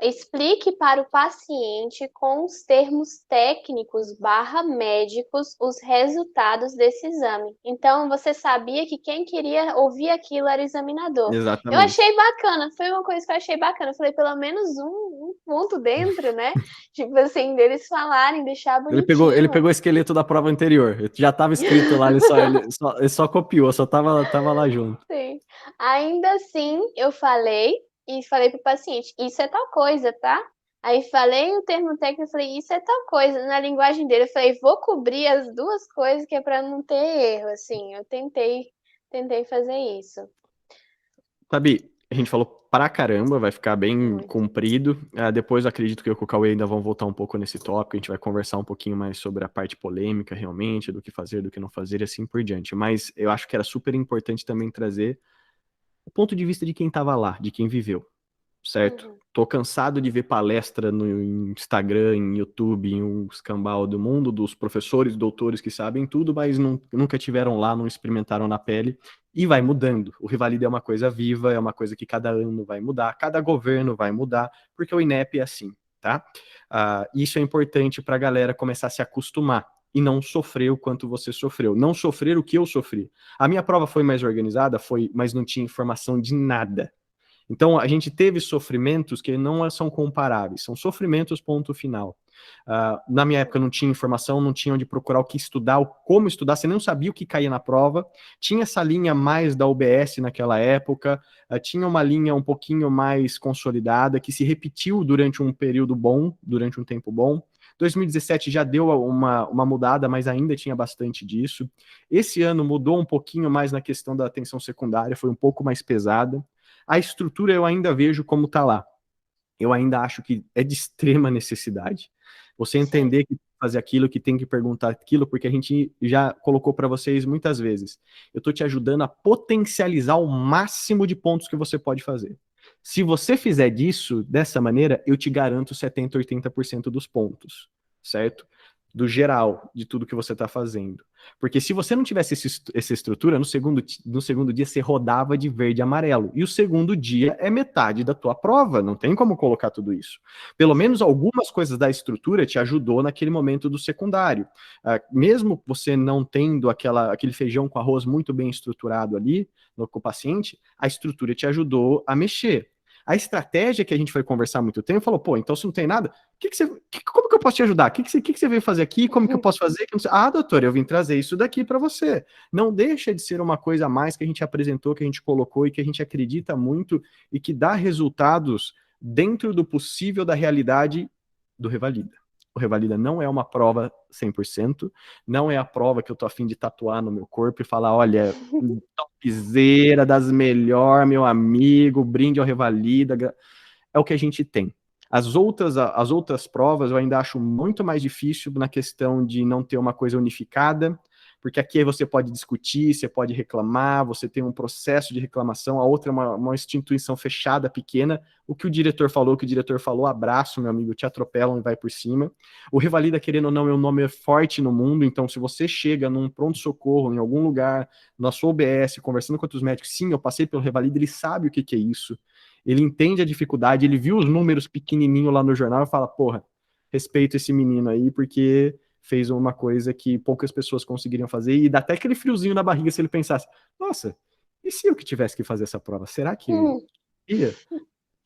explique para o paciente com os termos técnicos barra médicos os resultados desse exame. Então, você sabia que quem queria ouvir aquilo era o examinador. Eu Exatamente. achei bacana, foi uma coisa que eu achei bacana. Eu falei, pelo menos um ponto dentro, né? Tipo assim, deles falarem, deixar Ele bonitinho. pegou o esqueleto da prova anterior. Já estava escrito lá, ele só copiou, só tava lá junto. Sim. Ainda assim, eu falei e falei pro paciente, isso é tal coisa, tá? Aí falei o termo técnico, eu falei, isso é tal coisa. Na linguagem dele, eu falei, vou cobrir as duas coisas que é para não ter erro, assim. Eu tentei fazer isso. Sabe, a gente falou pra caramba, vai ficar bem Muito. comprido. Depois acredito que eu e o Cauê ainda vão voltar um pouco nesse tópico. A gente vai conversar um pouquinho mais sobre a parte polêmica, realmente, do que fazer, do que não fazer e assim por diante. Mas eu acho que era super importante também trazer o ponto de vista de quem estava lá, de quem viveu. Certo? Uhum. Tô cansado de ver palestra no Instagram, em YouTube, em um escambau do mundo, dos professores, doutores que sabem tudo, mas nunca tiveram lá, não experimentaram na pele, e vai mudando. O Revalida é uma coisa viva, é uma coisa que cada ano vai mudar, cada governo vai mudar, porque o INEP é assim, tá? Isso é importante para a galera começar a se acostumar e não sofrer o quanto você sofreu, não sofrer o que eu sofri. A minha prova foi mais organizada, foi, mas não tinha informação de nada. Então, a gente teve sofrimentos que não são comparáveis, são sofrimentos ponto final. Na minha época não tinha informação, não tinha onde procurar o que estudar, como estudar, você não sabia o que caía na prova. Tinha essa linha mais da UBS naquela época, tinha uma linha um pouquinho mais consolidada, que se repetiu durante um período bom, durante um tempo bom. 2017 já deu uma mudada, mas ainda tinha bastante disso. Esse ano mudou um pouquinho mais na questão da atenção secundária, foi um pouco mais pesada. A estrutura eu ainda vejo como está lá. Eu ainda acho que é de extrema necessidade. Você Sim. entender que tem que fazer aquilo, que tem que perguntar aquilo, porque a gente já colocou para vocês muitas vezes. Eu estou te ajudando a potencializar o máximo de pontos que você pode fazer. Se você fizer disso, dessa maneira, eu te garanto 70, 80% dos pontos, certo? Do geral, de tudo que você está fazendo. Porque se você não tivesse essa estrutura, no segundo dia você rodava de verde e amarelo. E o segundo dia é metade da tua prova, não tem como colocar tudo isso. Pelo menos algumas coisas da estrutura te ajudou naquele momento do secundário. Mesmo você não tendo aquele feijão com arroz muito bem estruturado ali com o paciente, a estrutura te ajudou a mexer. A estratégia que a gente foi conversar há muito tempo falou, pô, então se não tem nada, como que eu posso te ajudar? O que você veio fazer aqui? Como que eu posso fazer? Ah, doutor, eu vim trazer isso daqui para você. Não deixa de ser uma coisa a mais que a gente apresentou, que a gente colocou e que a gente acredita muito e que dá resultados dentro do possível da realidade do Revalida. O Revalida não é uma prova 100%, não é a prova que eu tô afim de tatuar no meu corpo e falar, olha, topzera das melhor, meu amigo, brinde ao Revalida. É o que a gente tem. As outras provas eu ainda acho muito mais difícil na questão de não ter uma coisa unificada, porque aqui você pode discutir, você pode reclamar, você tem um processo de reclamação, a outra é uma instituição fechada, pequena. O que o diretor falou, abraço, meu amigo, te atropelam e vai por cima. O Revalida, querendo ou não, é um nome forte no mundo, então se você chega num pronto-socorro, em algum lugar, na sua UBS, conversando com outros médicos, sim, eu passei pelo Revalida, ele sabe o que é isso. Ele entende a dificuldade, ele viu os números pequenininho lá no jornal e fala, porra, respeito esse menino aí, porque fez uma coisa que poucas pessoas conseguiriam fazer, e dá até aquele friozinho na barriga se ele pensasse, nossa, e se eu que tivesse que fazer essa prova? Será que ia?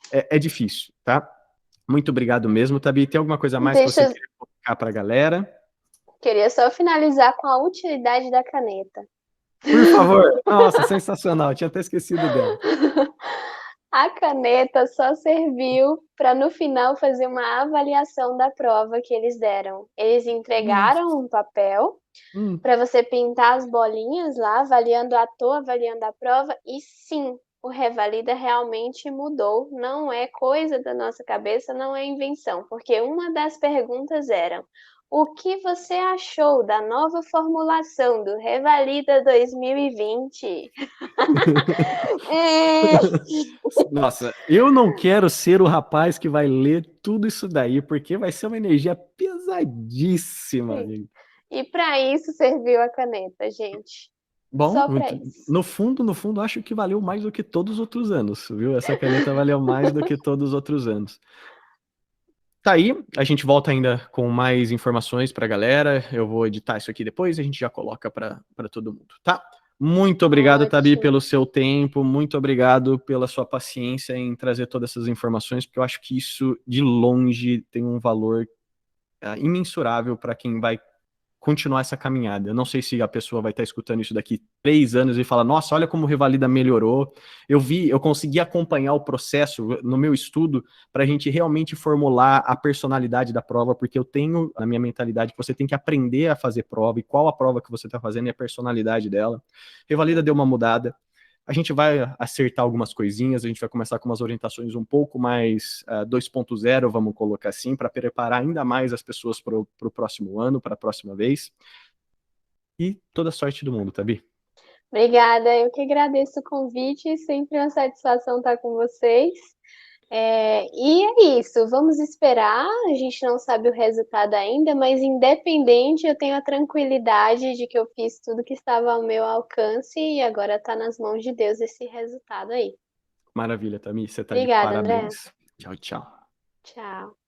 É difícil, tá? Muito obrigado mesmo, Tabi. Tem alguma coisa a mais que você queria colocar para a galera? Queria só finalizar com a utilidade da caneta. Por favor. Nossa, sensacional. Tinha até esquecido dela. A caneta só serviu para no final fazer uma avaliação da prova que eles deram. Eles entregaram um papel para você pintar as bolinhas lá, avaliando a ator, avaliando a prova, e sim, o Revalida realmente mudou. Não é coisa da nossa cabeça, não é invenção, porque uma das perguntas era: o que você achou da nova formulação do Revalida 2020? Nossa, eu não quero ser o rapaz que vai ler tudo isso daí, porque vai ser uma energia pesadíssima, amigo. E para isso serviu a caneta, gente. Bom, Só para isso. no fundo, acho que valeu mais do que todos os outros anos, viu? Essa caneta valeu mais do que todos os outros anos. Tá aí, a gente volta ainda com mais informações pra galera. Eu vou editar isso aqui depois e a gente já coloca pra todo mundo, tá? Muito obrigado, Tabi, pelo seu tempo. Muito obrigado pela sua paciência em trazer todas essas informações, porque eu acho que isso, de longe, tem um valor imensurável para quem vai continuar essa caminhada. Eu não sei se a pessoa vai estar escutando isso daqui 3 anos e falar, nossa, olha como o Revalida melhorou. Eu consegui acompanhar o processo no meu estudo para a gente realmente formular a personalidade da prova, porque eu tenho na minha mentalidade que você tem que aprender a fazer prova e qual a prova que você está fazendo e a personalidade dela. Revalida deu uma mudada. A gente vai acertar algumas coisinhas, a gente vai começar com umas orientações um pouco mais 2.0, vamos colocar assim, para preparar ainda mais as pessoas para o próximo ano, para a próxima vez. E toda a sorte do mundo, Tabi. Obrigada, eu que agradeço o convite, sempre uma satisfação estar com vocês. E é isso, vamos esperar, a gente não sabe o resultado ainda, mas independente, eu tenho a tranquilidade de que eu fiz tudo que estava ao meu alcance e agora está nas mãos de Deus esse resultado aí. Maravilha, Tami, você está de Obrigada, André. parabéns. Tchau, tchau. Tchau.